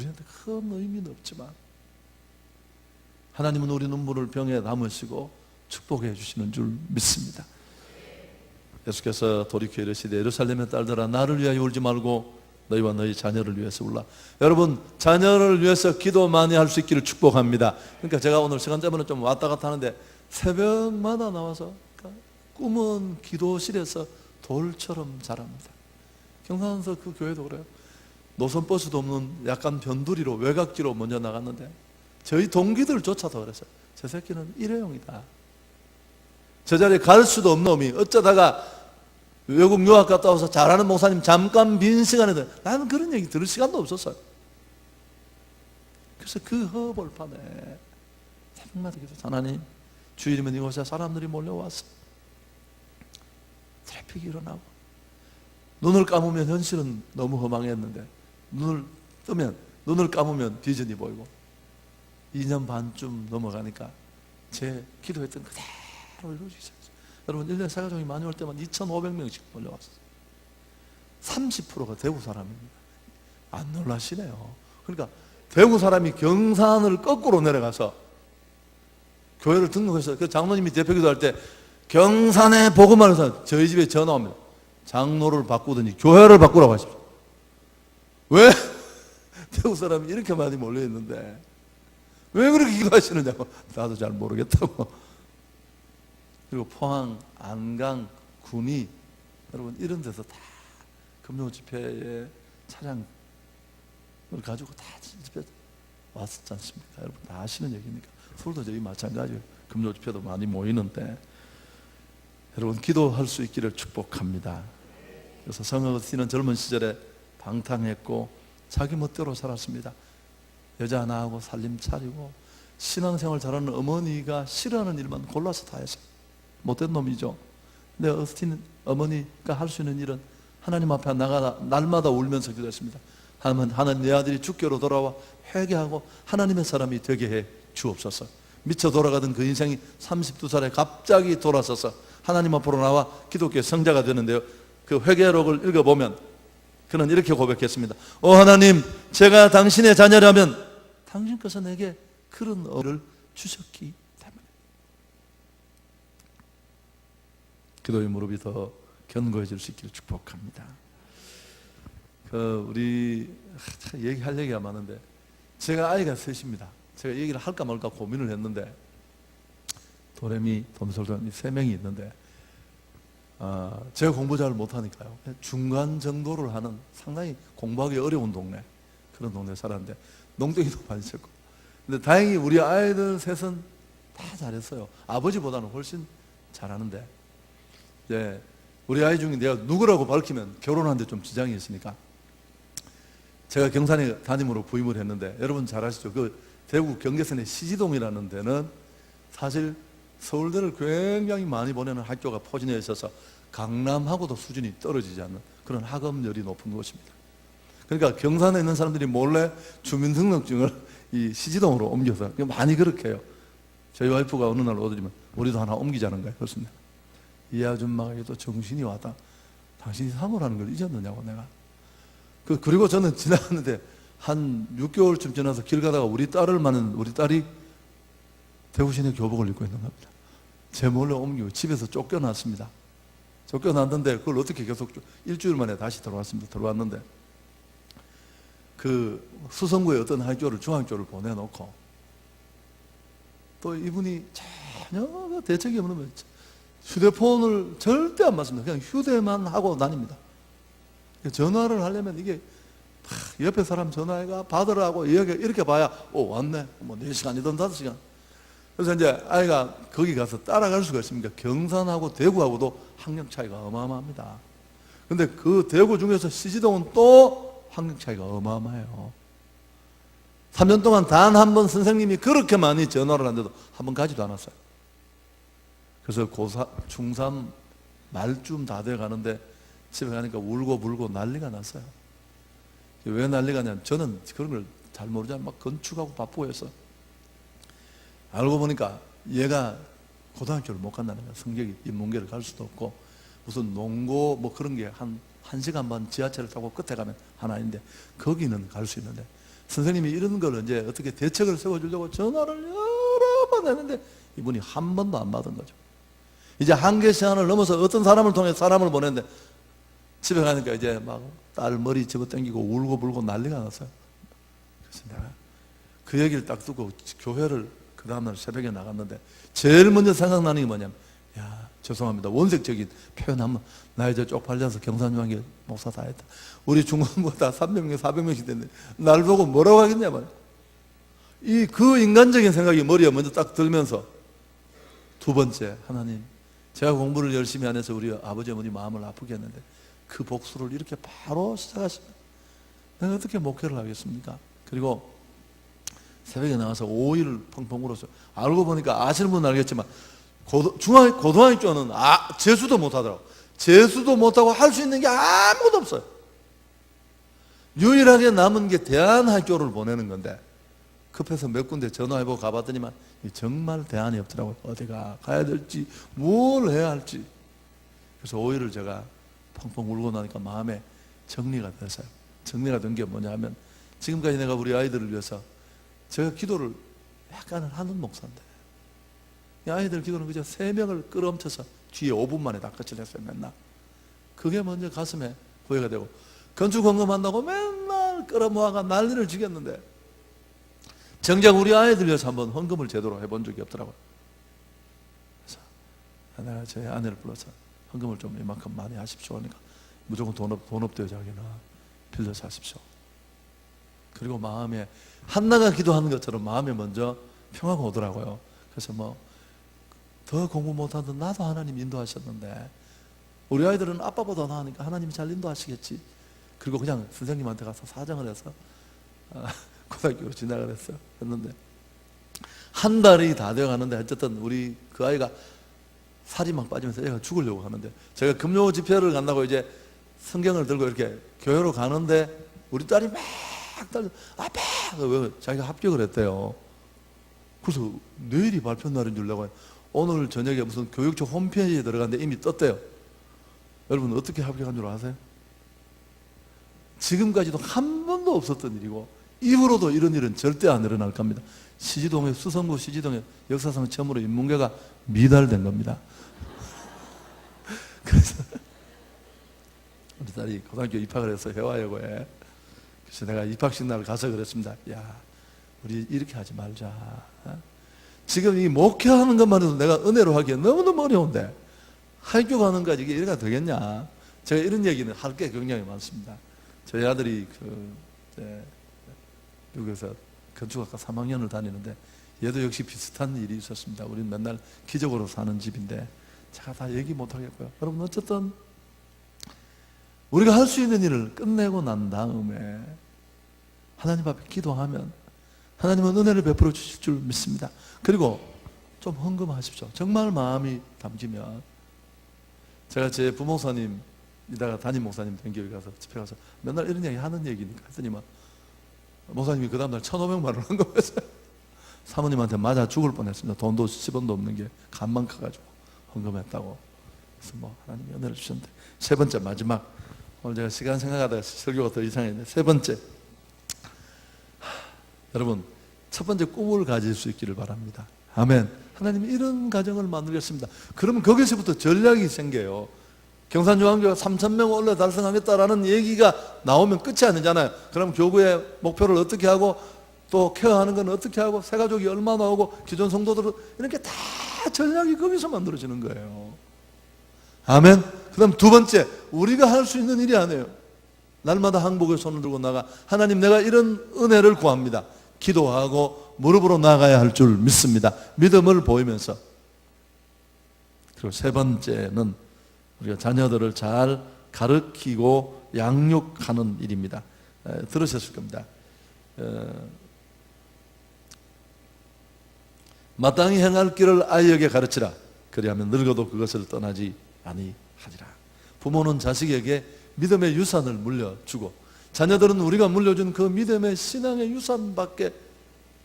우리한테 큰 의미는 없지만 하나님은 우리 눈물을 병에 담으시고 축복해 주시는 줄 믿습니다. 예수께서 돌이켜 이르시되 예루살렘의 딸들아 나를 위하여 울지 말고 너희와 너희 자녀를 위해서 울라. 여러분 자녀를 위해서 기도 많이 할 수 있기를 축복합니다. 그러니까 제가 오늘 시간 때문에 좀 왔다 갔다 하는데 새벽마다 나와서 꿈은 기도실에서 돌처럼 자랍니다. 경상서 그 교회도 그래요. 노선버스도 없는 약간 변두리로 외곽지로 먼저 나갔는데 저희 동기들 쫓아서 그랬어요. 저 새끼는 일회용이다. 저 자리에 갈 수도 없는 놈이 어쩌다가 외국 유학 갔다 와서 잘하는 목사님 잠깐 빈 시간에 나는 그런 얘기 들을 시간도 없었어요. 그래서 그 허벌판에 새벽마다 기도 하나님 주일이면 이곳에 사람들이 몰려와서 트래픽이 일어나고 눈을 감으면 현실은 너무 허망했는데 눈을 뜨면 눈을 감으면 비전이 보이고 2년 반쯤 넘어가니까 제 기도했던 그대로 이루어지기 시작했어요. 여러분 1년 사가족이 많이 올 때만 2,500명씩 몰려왔어요. 30%가 대구 사람입니다. 안 놀라시네요. 그러니까 대구 사람이 경산을 거꾸로 내려가서 교회를 등록해서 그 장로님이 대표기도 할 때 경산에 복음을 해서 저희 집에 전화 옵니다. 장로를 바꾸더니 교회를 바꾸라고 하십시오. 왜? 대구 사람이 이렇게 많이 몰려있는데 왜 그렇게 기도하시느냐고 나도 잘 모르겠다고. 그리고 포항, 안강, 군위 여러분 이런 데서 다 금요 집회에 차량을 가지고 다 집회 왔었지 않습니까? 여러분 다 아시는 얘기니까. 서울도 저희 마찬가지예요. 금요 집회도 많이 모이는데 여러분 기도할 수 있기를 축복합니다. 그래서 성 어거스틴은 젊은 시절에 방탕했고 자기 멋대로 살았습니다. 여자 하나하고 살림 차리고 신앙생활 잘하는 어머니가 싫어하는 일만 골라서 다 했어요. 못된 놈이죠. 근데 어스틴 어머니가 할 수 있는 일은 하나님 앞에 나가 날마다 울면서 기도했습니다. 하나님 내 아들이 주께로 돌아와 회개하고 하나님의 사람이 되게 해 주옵소서. 미쳐 돌아가던 그 인생이 32살에 갑자기 돌아서서 하나님 앞으로 나와 기독교의 성자가 되는데요. 그 회개록을 읽어보면 그는 이렇게 고백했습니다. 오 하나님, 제가 당신의 자녀라면 당신께서 내게 그런 어를 주셨기 때문에. 기도의 무릎이 더 견고해질 수 있기를 축복합니다. 우리 얘기할 얘기가 많은데 제가 아이가 셋입니다. 제가 얘기를 할까 말까 고민을 했는데 도레미, 돔솔돈 세 명이 있는데 제가 공부 잘 못하니까요. 중간 정도를 하는 상당히 공부하기 어려운 동네 그런 동네에 살았는데 농땡이도 많이 쳤고 근데 다행히 우리 아이들 셋은 다 잘했어요. 아버지보다는 훨씬 잘하는데 이제 우리 아이 중에 내가 누구라고 밝히면 결혼하는데 좀 지장이 있으니까 제가 경산에 담임으로 부임을 했는데 여러분 잘 아시죠? 그 대구 경계선의 시지동이라는 데는 사실 서울대를 굉장히 많이 보내는 학교가 포진해 있어서 강남하고도 수준이 떨어지지 않는 그런 학업열이 높은 곳입니다. 그러니까 경산에 있는 사람들이 몰래 주민등록증을 이 시지동으로 옮겨서 많이 그렇게 해요. 저희 와이프가 어느 날 오더니면 우리도 하나 옮기자는 거예요. 그렇습니다. 이 아줌마에게도 정신이 왔다. 당신이 사모라는 걸 잊었느냐고 내가. 그리고 저는 지나갔는데 한 6개월쯤 지나서 길 가다가 우리 딸을 만난 우리 딸이 대구시내 교복을 입고 있는 겁니다. 제 몰래 옮기고 집에서 쫓겨났습니다. 쫓겨났는데 그걸 어떻게 계속 일주일 만에 다시 들어왔습니다. 들어왔는데 그 수성구의 어떤 학교를 중학교를 보내놓고 또 이분이 전혀 대책이 없는 거예요. 휴대폰을 절대 안 받습니다. 그냥 휴대만 하고 다닙니다. 전화를 하려면 이게 옆에 사람 전화해가 받으라고 이렇게 봐야 왔네. 뭐 4시간이든 5시간. 그래서 이제 아이가 거기 가서 따라갈 수가 있습니까? 경산하고 대구하고도 학력 차이가 어마어마합니다. 근데 그 대구 중에서 시지동은 또 학력 차이가 어마어마해요. 3년 동안 단 한 번 선생님이 그렇게 많이 전화를 하는데도 한 번 가지도 않았어요. 그래서 중3 말쯤 다 돼 가는데 집에 가니까 울고 불고 난리가 났어요. 왜 난리가 나냐면 저는 그런 걸 잘 모르잖아요. 막 건축하고 바쁘고 해서 알고 보니까 얘가 고등학교를 못 간다는 거야. 성격이 인문계를 갈 수도 없고 무슨 농고 뭐 그런 게 한 1시간 반 지하철을 타고 끝에 가면 하나인데 거기는 갈 수 있는데 선생님이 이런 걸 이제 어떻게 대책을 세워주려고 전화를 여러 번 했는데 이분이 한 번도 안 받은 거죠. 이제 한계 시한을 넘어서 어떤 사람을 통해 사람을 보냈는데 집에 가니까 이제 막 딸 머리 집어당기고 울고 불고 난리가 났어요. 그래서 내가 그 얘기를 딱 듣고 교회를 그 다음날 새벽에 나갔는데 제일 먼저 생각나는 게 뭐냐면, 야, 죄송합니다, 원색적인 표현하면 나 이제 쪽팔려서 경산중앙교 목사 다 했다. 우리 중간부가 다 300명 400명씩 됐는데 날 보고 뭐라고 하겠냐 말이야. 그 인간적인 생각이 머리에 먼저 딱 들면서, 두 번째, 하나님, 제가 공부를 열심히 안 해서 우리 아버지 어머니 마음을 아프게 했는데 그 복수를 이렇게 바로 시작하시면 내가 어떻게 목회를 하겠습니까? 그리고 새벽에 나와서 5일을 펑펑 울었어요. 알고 보니까 아시는 분은 알겠지만 고등학교 쪽은 재수도 못하더라고. 재수도 못하고 할 수 있는 게 아무것도 없어요. 유일하게 남은 게 대안학교를 보내는 건데 급해서 몇 군데 전화해보고 가봤더니만 정말 대안이 없더라고요. 어디가 가야 될지 뭘 해야 할지. 그래서 5일을 제가 펑펑 울고 나니까 마음에 정리가 됐어요. 정리가 된 게 뭐냐 하면, 지금까지 내가 우리 아이들을 위해서 제가 기도를 약간은 하는 목사인데 이 아이들 기도는 그저 3명을 끌어엄쳐서 뒤에 5분 만에 다 끝을 했어요. 맨날 그게 먼저 가슴에 후회가 되고, 건축 헌금한다고 맨날 끌어모아가 난리를 지겠는데 정작 우리 아이들 위해서 한번 헌금을 제대로 해본 적이 없더라고요. 그래서 내가 제 아내를 불러서 헌금을 좀 이만큼 많이 하십시오 하니까 무조건 돈 없대요. 자기는 빌려서 하십시오. 그리고 마음에 한나가 기도하는 것처럼 마음에 먼저 평화가 오더라고요. 그래서 더 공부 못하던 나도 하나님 인도하셨는데 우리 아이들은 아빠보다 나으니까 하나님이 잘 인도하시겠지. 그리고 그냥 선생님한테 가서 사정을 해서 고등학교로 진학을 했는데 한 달이 다 되어 가는데 어쨌든 우리 그 아이가 살이 막 빠지면서 애가 죽으려고 하는데 제가 금요 집회를 간다고 이제 성경을 들고 이렇게 교회로 가는데 우리 딸이 막 아빠! 왜 자기가 합격을 했대요. 그래서 내일이 발표 날인 줄 알고 오늘 저녁에 무슨 교육청 홈페이지에 들어갔는데 이미 떴대요. 여러분 어떻게 합격한 줄 아세요? 지금까지도 한 번도 없었던 일이고 이후로도 이런 일은 절대 안 일어날 겁니다. 시지동에 수성구 시지동에 역사상 처음으로 인문계가 미달된 겁니다. 그래서 우리 딸이 고등학교 입학을 해서 회화여고에, 그래서 내가 입학식 날 가서 그랬습니다. 야, 우리 이렇게 하지 말자. 지금 이 목회하는 것만 해도 내가 은혜로 하기에 너무너무 어려운데 학교 가는 까지 이게 이래가 되겠냐. 제가 이런 얘기는 할 게 굉장히 많습니다. 저희 아들이 미국에서 건축학과 3학년을 다니는데 얘도 역시 비슷한 일이 있었습니다. 우리는 맨날 기적으로 사는 집인데 제가 다 얘기 못 하겠고요. 여러분 어쨌든 우리가 할 수 있는 일을 끝내고 난 다음에 하나님 앞에 기도하면 하나님은 은혜를 베풀어 주실 줄 믿습니다. 그리고 좀 헌금하십시오. 정말 마음이 담기면. 제가 제 부목사님이다가 담임 목사님 된 교회 가서 집회 가서 맨날 이런 얘기 하는 얘기니까 했더니만 목사님이 그 다음날 1,500만 원을 헌금했어요. 사모님한테 맞아 죽을 뻔했습니다. 돈도 10원도 없는 게 간만 커가지고 헌금했다고. 그래서 하나님이 은혜를 주셨는데, 세 번째 마지막, 오늘 제가 시간 생각하다가 설교가 더 이상했는데 세 번째, 여러분 첫 번째 꿈을 가질 수 있기를 바랍니다. 아멘. 하나님이 이런 가정을 만들겠습니다. 그러면 거기서부터 전략이 생겨요. 경산중앙교가 3,000명 원래 달성하겠다라는 얘기가 나오면 끝이 아니잖아요. 그럼 교구의 목표를 어떻게 하고 또 케어하는 건 어떻게 하고 새가족이 얼마나 오고 기존 성도들은 이렇게 다 전략이 거기서 만들어지는 거예요. 아멘. 그 다음 두 번째, 우리가 할 수 있는 일이 아니에요. 날마다 항복의 손을 들고 나가 하나님 내가 이런 은혜를 구합니다. 기도하고 무릎으로 나가야 할 줄 믿습니다. 믿음을 보이면서. 그리고 세 번째는 우리가 자녀들을 잘 가르치고 양육하는 일입니다. 들으셨을 겁니다. 마땅히 행할 길을 아이에게 가르치라. 그리하면 늙어도 그것을 떠나지 아니하리라. 부모는 자식에게 믿음의 유산을 물려주고 자녀들은 우리가 물려준 그 믿음의 신앙의 유산밖에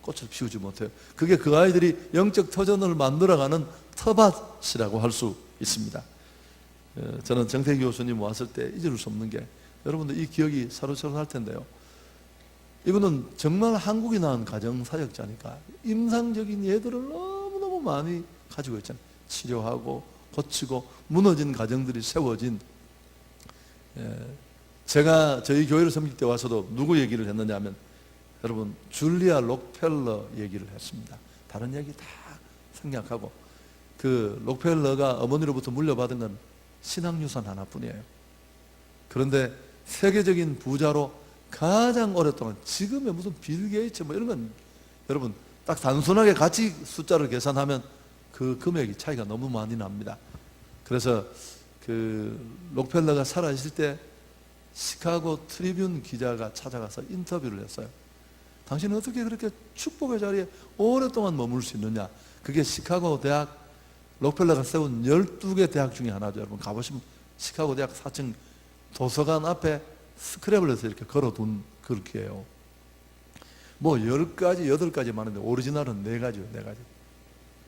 꽃을 피우지 못해요. 그게 그 아이들이 영적 터전을 만들어가는 터밭이라고 할 수 있습니다. 저는 정태기 교수님 왔을 때 잊을 수 없는 게, 여러분들 이 기억이 사로잡힐 텐데요. 이분은 정말 한국이 낳은 가정사역자니까 임상적인 예들을 너무너무 많이 가지고 있잖아요. 치료하고 고치고 무너진 가정들이 세워진. 제가 저희 교회를 섬길 때 와서도 누구 얘기를 했느냐 하면 여러분 줄리아 록펠러 얘기를 했습니다. 다른 얘기 다 생략하고 그 록펠러가 어머니로부터 물려받은 건 신앙유산 하나뿐이에요. 그런데 세계적인 부자로 가장 오랫동안, 지금의 무슨 빌 게이츠 뭐 이런 건 여러분 딱 단순하게 가치 숫자를 계산하면 그 금액이 차이가 너무 많이 납니다. 그래서 그 록펠러가 살아있을 때 시카고 트리뷴 기자가 찾아가서 인터뷰를 했어요. 당신은 어떻게 그렇게 축복의 자리에 오랫동안 머물 수 있느냐. 그게 시카고 대학, 록펠러가 세운 12개 대학 중에 하나죠. 여러분 가보시면 시카고 대학 4층 도서관 앞에 스크랩을 해서 이렇게 걸어둔 글귀예요. 뭐 10가지, 8가지 많은데 오리지널은 4가지요, 4가지.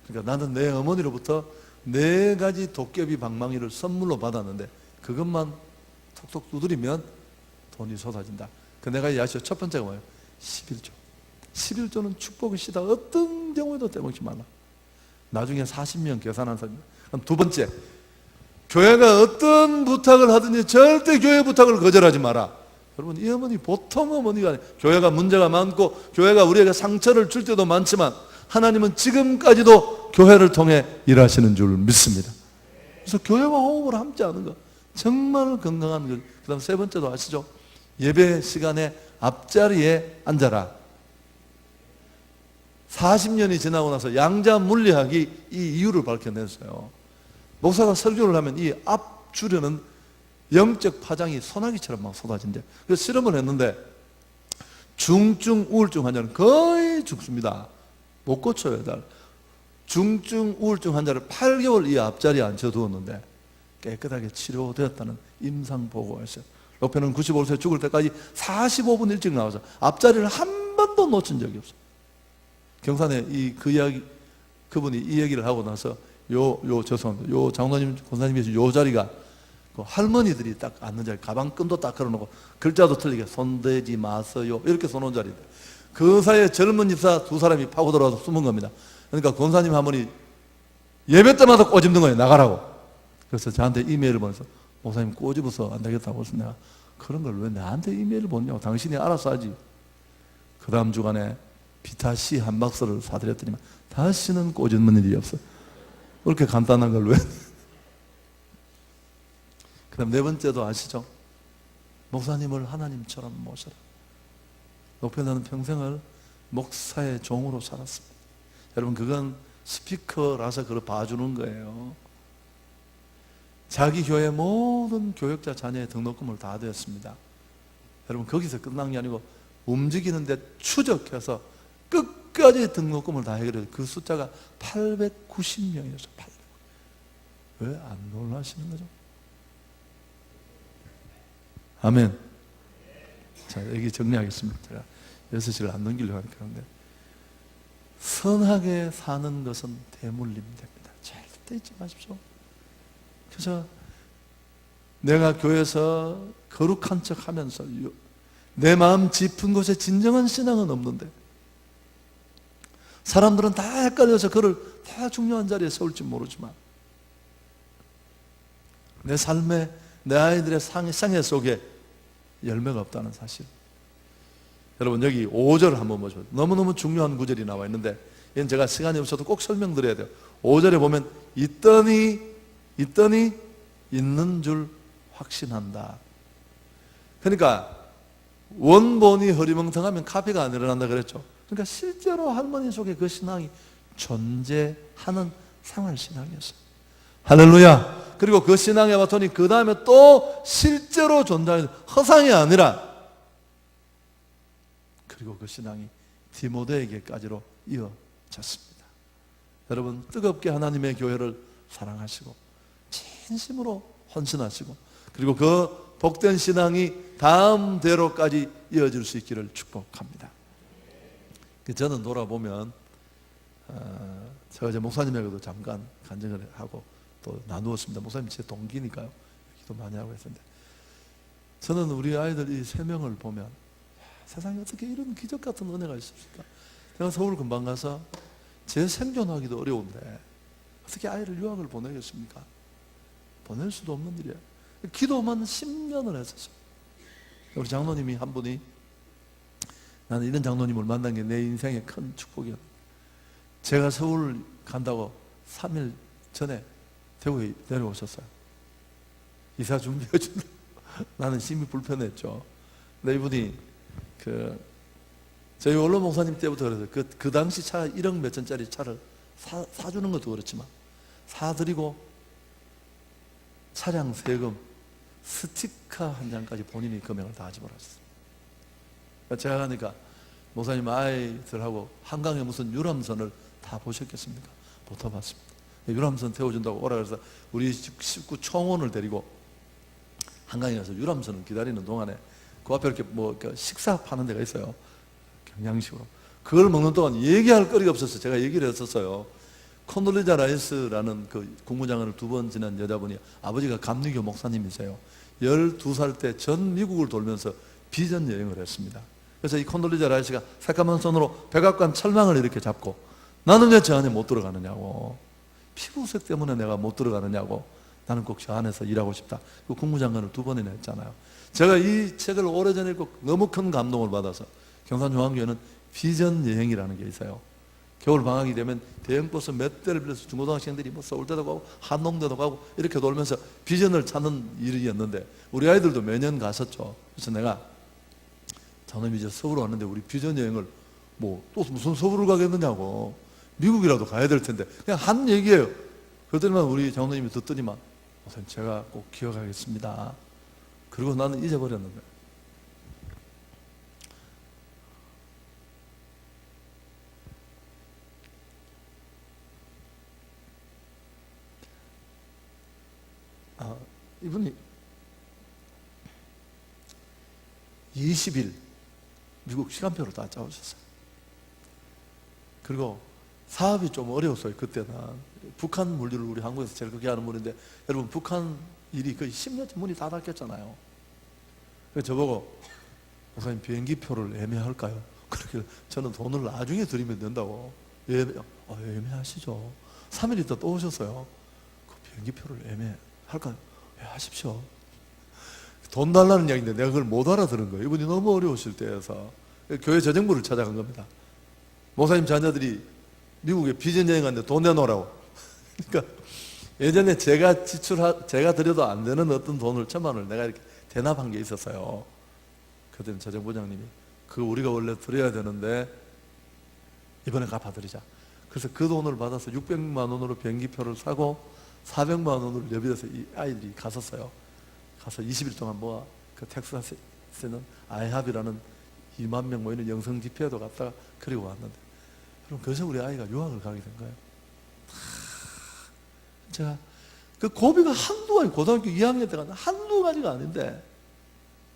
그러니까 나는 내 어머니로부터 4가지 도깨비 방망이를 선물로 받았는데 그것만 톡톡 두드리면 돈이 쏟아진다. 그 내가 이야기하죠. 첫 번째가 뭐예요? 11조. 11조는 축복의 시다. 어떤 경우에도 떼먹지 말라. 나중에 40명 계산한 사람. 두 번째, 교회가 어떤 부탁을 하든지 절대 교회 부탁을 거절하지 마라. 여러분 이 어머니 보통 어머니가 아니에요. 교회가 문제가 많고 교회가 우리에게 상처를 줄 때도 많지만 하나님은 지금까지도 교회를 통해 일하시는 줄 믿습니다. 그래서 교회와 호흡을 함께 하는 것 정말 건강한 것. 그 다음 세 번째도 아시죠? 예배 시간에 앞자리에 앉아라. 40년이 지나고 나서 양자 물리학이 이 이유를 밝혀냈어요. 목사가 설교를 하면 이 앞줄에는 영적 파장이 소나기처럼 막 쏟아진대. 그래서 실험을 했는데 중증 우울증 환자는 거의 죽습니다. 못 고쳐요. 중증 우울증 환자를 8개월 이 앞자리에 앉혀두었는데 깨끗하게 치료되었다는 임상 보고가 있어요. 록펠러는 95세 죽을 때까지 45분 일찍 나와서 앞자리를 한 번도 놓친 적이 없어요. 경산에 그분이 이 얘기를 하고 나서 죄송합니다. 장로님, 권사님이 계신 요 자리가 그 할머니들이 딱 앉는 자리, 가방끈도 딱 걸어놓고 글자도 틀리게 손대지 마세요 이렇게 써놓은 자리인데 그 사이에 젊은 집사 2사람이 파고 들어와서 숨은 겁니다. 그러니까 권사님 한 분이 예배 때마다 꼬집는 거예요. 나가라고. 그래서 저한테 이메일을 보내서 목사님 꼬집어서 안 되겠다고 해서 내가 그런 걸 왜 나한테 이메일을 보내냐고. 당신이 알아서 하지. 그 다음 주간에 비타C 한 박스를 사드렸더니만 다시는 꼬집는 일이 없어. 그렇게 간단한 걸 왜. 그 다음 네 번째도 아시죠? 목사님을 하나님처럼 모셔라. 록펠러는 평생을 목사의 종으로 살았습니다. 여러분 그건 스피커라서 그걸 봐주는 거예요. 자기 교회 모든 교역자 자녀의 등록금을 다 드렸습니다. 여러분 거기서 끝난 게 아니고 움직이는데 추적해서 끝까지 등록금을 다 해결해서 그 숫자가 890명이었어요. 800. 왜 안 놀라시는 거죠? 아멘. 자, 여기 정리하겠습니다. 제가 6시를 안 넘기려고 하니까. 그런데 선하게 사는 것은 대물림 됩니다. 절대 잊지 마십시오. 그래서 내가 교회에서 거룩한 척 하면서 내 마음 짚은 곳에 진정한 신앙은 없는데 사람들은 다 헷갈려서 그를 다 중요한 자리에 세울지 모르지만 내 삶에 내 아이들의 생애 속에 열매가 없다는 사실. 여러분 여기 5절 한번 보죠. 너무너무 중요한 구절이 나와 있는데 이건 제가 시간이 없어도 꼭 설명드려야 돼요. 5절에 보면 있더니 있는 줄 확신한다. 그러니까 원본이 흐리멍텅하면 카피가 안 일어난다 그랬죠. 그러니까 실제로 할머니 속에 그 신앙이 존재하는 생활신앙이었어요. 할렐루야. 그리고 그 신앙에 왔더니 그 다음에 또 실제로 존재하는 허상이 아니라 그리고 그 신앙이 디모데에게까지로 이어졌습니다. 여러분 뜨겁게 하나님의 교회를 사랑하시고 진심으로 헌신하시고 그리고 그 복된 신앙이 다음 대로까지 이어질 수 있기를 축복합니다. 저는 돌아보면 제가 이제 목사님에게도 잠깐 간증을 하고 또 나누었습니다. 목사님 제 동기니까요. 기도 많이 하고 했는데 저는 우리 아이들 이 3명을 보면 세상에 어떻게 이런 기적 같은 은혜가 있습니까? 내가 서울 금방 가서 제 생존하기도 어려운데 어떻게 아이를 유학을 보내겠습니까? 보낼 수도 없는 일이에요. 기도만 10년을 했었어요. 우리 장로님이 한 분이, 나는 이런 장로님을 만난 게 내 인생의 큰 축복이었어요. 제가 서울 간다고 3일 전에 대구에 내려오셨어요. 이사 준비해 준다. 나는 심히 불편했죠. 근데 이분이 저희 원로 목사님 때부터 그래서 그 당시 차 1억 몇 천짜리 차를 사주는 것도 그렇지만 사드리고 차량 세금, 스티커 한 장까지 본인이 금액을 다 지불하셨어요. 제가 가니까 목사님 아이들하고 한강에 무슨 유람선을 다 보셨겠습니까? 못 타봤습니다. 유람선 태워준다고 오라 그래서 우리 식구 총원을 데리고 한강에 가서 유람선을 기다리는 동안에 그 앞에 이렇게 식사 파는 데가 있어요. 경양식으로. 그걸 먹는 동안 얘기할 거리가 없었어요. 제가 얘기를 했었어요. 콘돌리자 라이스라는 그 국무장관을 2번 지낸 여자분이 아버지가 감리교 목사님이세요. 12살 때 전 미국을 돌면서 비전 여행을 했습니다. 그래서 이 콘돌리자 라이스가 새까만 손으로 백악관 철망을 이렇게 잡고 나는 왜 저 안에 못 들어가느냐고, 피부색 때문에 내가 못 들어가느냐고, 나는 꼭 저 안에서 일하고 싶다. 그 국무장관을 2번이나 했잖아요. 제가 이 책을 오래전에 읽고 너무 큰 감동을 받아서 경산중앙교회는 비전 여행이라는 게 있어요. 겨울 방학이 되면 대형버스 몇 대를 빌려서 중고등학생들이 서울대도 가고 한농대도 가고 이렇게 돌면서 비전을 찾는 일이었는데 우리 아이들도 매년 갔었죠. 그래서 내가 장로님 이제 서울 왔는데 우리 비전 여행을 또 무슨 서울을 가겠느냐고, 미국이라도 가야 될 텐데 그냥 한 얘기예요. 그랬더니만 우리 장로님이 듣더니만 목사님 제가 꼭 기억하겠습니다. 그리고 나는 잊어버렸는데 이분이 20일 미국 시간표를 다 짜오셨어요. 그리고 사업이 좀 어려웠어요. 그때는 북한 물류를 우리 한국에서 제일 크게 하는 분인데 여러분 북한 일이 거의 10년째 문이 다 닫혔잖아요. 그래서 저보고 목사님 비행기표를 예매할까요? 그렇게 저는 돈을 나중에 드리면 된다고. 예매하시죠. 3일 있다 또 오셨어요. 그 비행기표를 예매할까요? 예, 하십시오. 돈 달라는 이야기인데 내가 그걸 못 알아들은 거예요. 이분이 너무 어려우실 때여서 교회 재정부를 찾아간 겁니다. 목사님 자녀들이 미국에 비전 여행 갔는데 돈 내놓으라고. 그러니까 예전에 제가 드려도 안 되는 어떤 돈을 1,000만 원을 내가 이렇게 대납한 게 있었어요. 그때는 재정부장님이 그거 우리가 원래 드려야 되는데 이번에 갚아드리자. 그래서 그 돈을 받아서 600만 원으로 비행기표를 사고 400만 원을 예비해서 이 아이들이 갔었어요. 가서 20일 동안 모아 그 텍사스에는 아이합이라는 2만 명 모이는 영성 집회에도 갔다가 그리고 왔는데 그럼 그래서 우리 아이가 유학을 가게 된 거예요. 제가 그 고비가 한두 가지, 고등학교 2학년 때가 한두 가지가 아닌데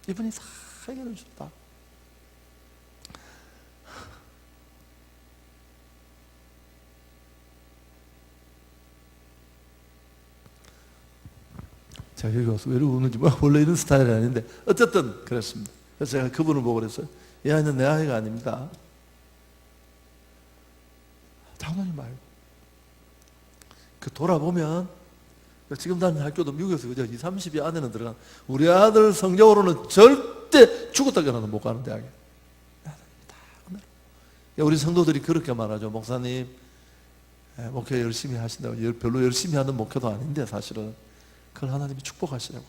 이분이 다 해결해 줬다. 제가 여기 와서 왜 우는지 원래 이런 스타일이 아닌데 어쨌든 그랬습니다. 그래서 제가 그분을 보고 그랬어요. 이 아이는 내 아이가 아닙니다. 장로님 말고 돌아보면 지금 다니는 학교도 미국에서 그저 20, 30이 안에는 들어간 우리 아들 성적으로는 절대 죽었다 깨어나도 못 가는 대학에 우리 성도들이 그렇게 말하죠. 목사님 목회 열심히 하신다고. 별로 열심히 하는 목회도 아닌데 사실은 그걸 하나님이 축복하시려고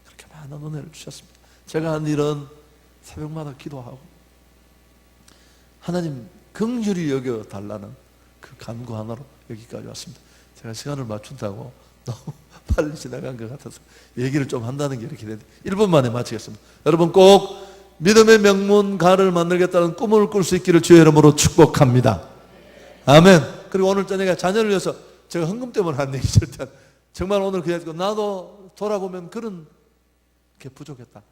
그렇게 많은 은혜를 주셨습니다. 제가 한 일은 새벽마다 기도하고 하나님 긍휼히 여겨달라는 그 간구 하나로 여기까지 왔습니다. 제가 시간을 맞춘다고 너무 빨리 지나간 것 같아서 얘기를 좀 한다는 게 이렇게 되는데 1분 만에 마치겠습니다. 여러분 꼭 믿음의 명문가를 만들겠다는 꿈을 꿀 수 있기를 주의 이름으로 축복합니다. 아멘. 그리고 오늘 저녁에 자녀를 위해서 제가 헌금 때문에 한 얘기 절대 정말 오늘 그냥 나도 돌아보면 그런 게 부족했다.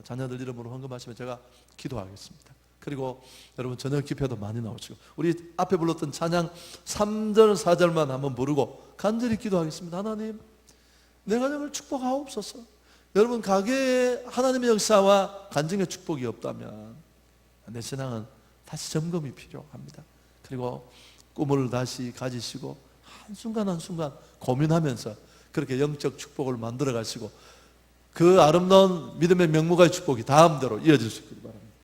자녀들 이름으로 헌금하시면 제가 기도하겠습니다. 그리고 여러분 저녁 집회도 많이 나오시고 우리 앞에 불렀던 찬양 3절 4절만 한번 부르고 간절히 기도하겠습니다. 하나님 내 가정을 축복하옵소서. 여러분 가게에 하나님의 역사와 간증의 축복이 없다면 내 신앙은 다시 점검이 필요합니다. 그리고 꿈을 다시 가지시고 한순간 한순간 고민하면서 그렇게 영적 축복을 만들어 가시고 그 아름다운 믿음의 명무가의 축복이 다음대로 이어질 수 있습니다.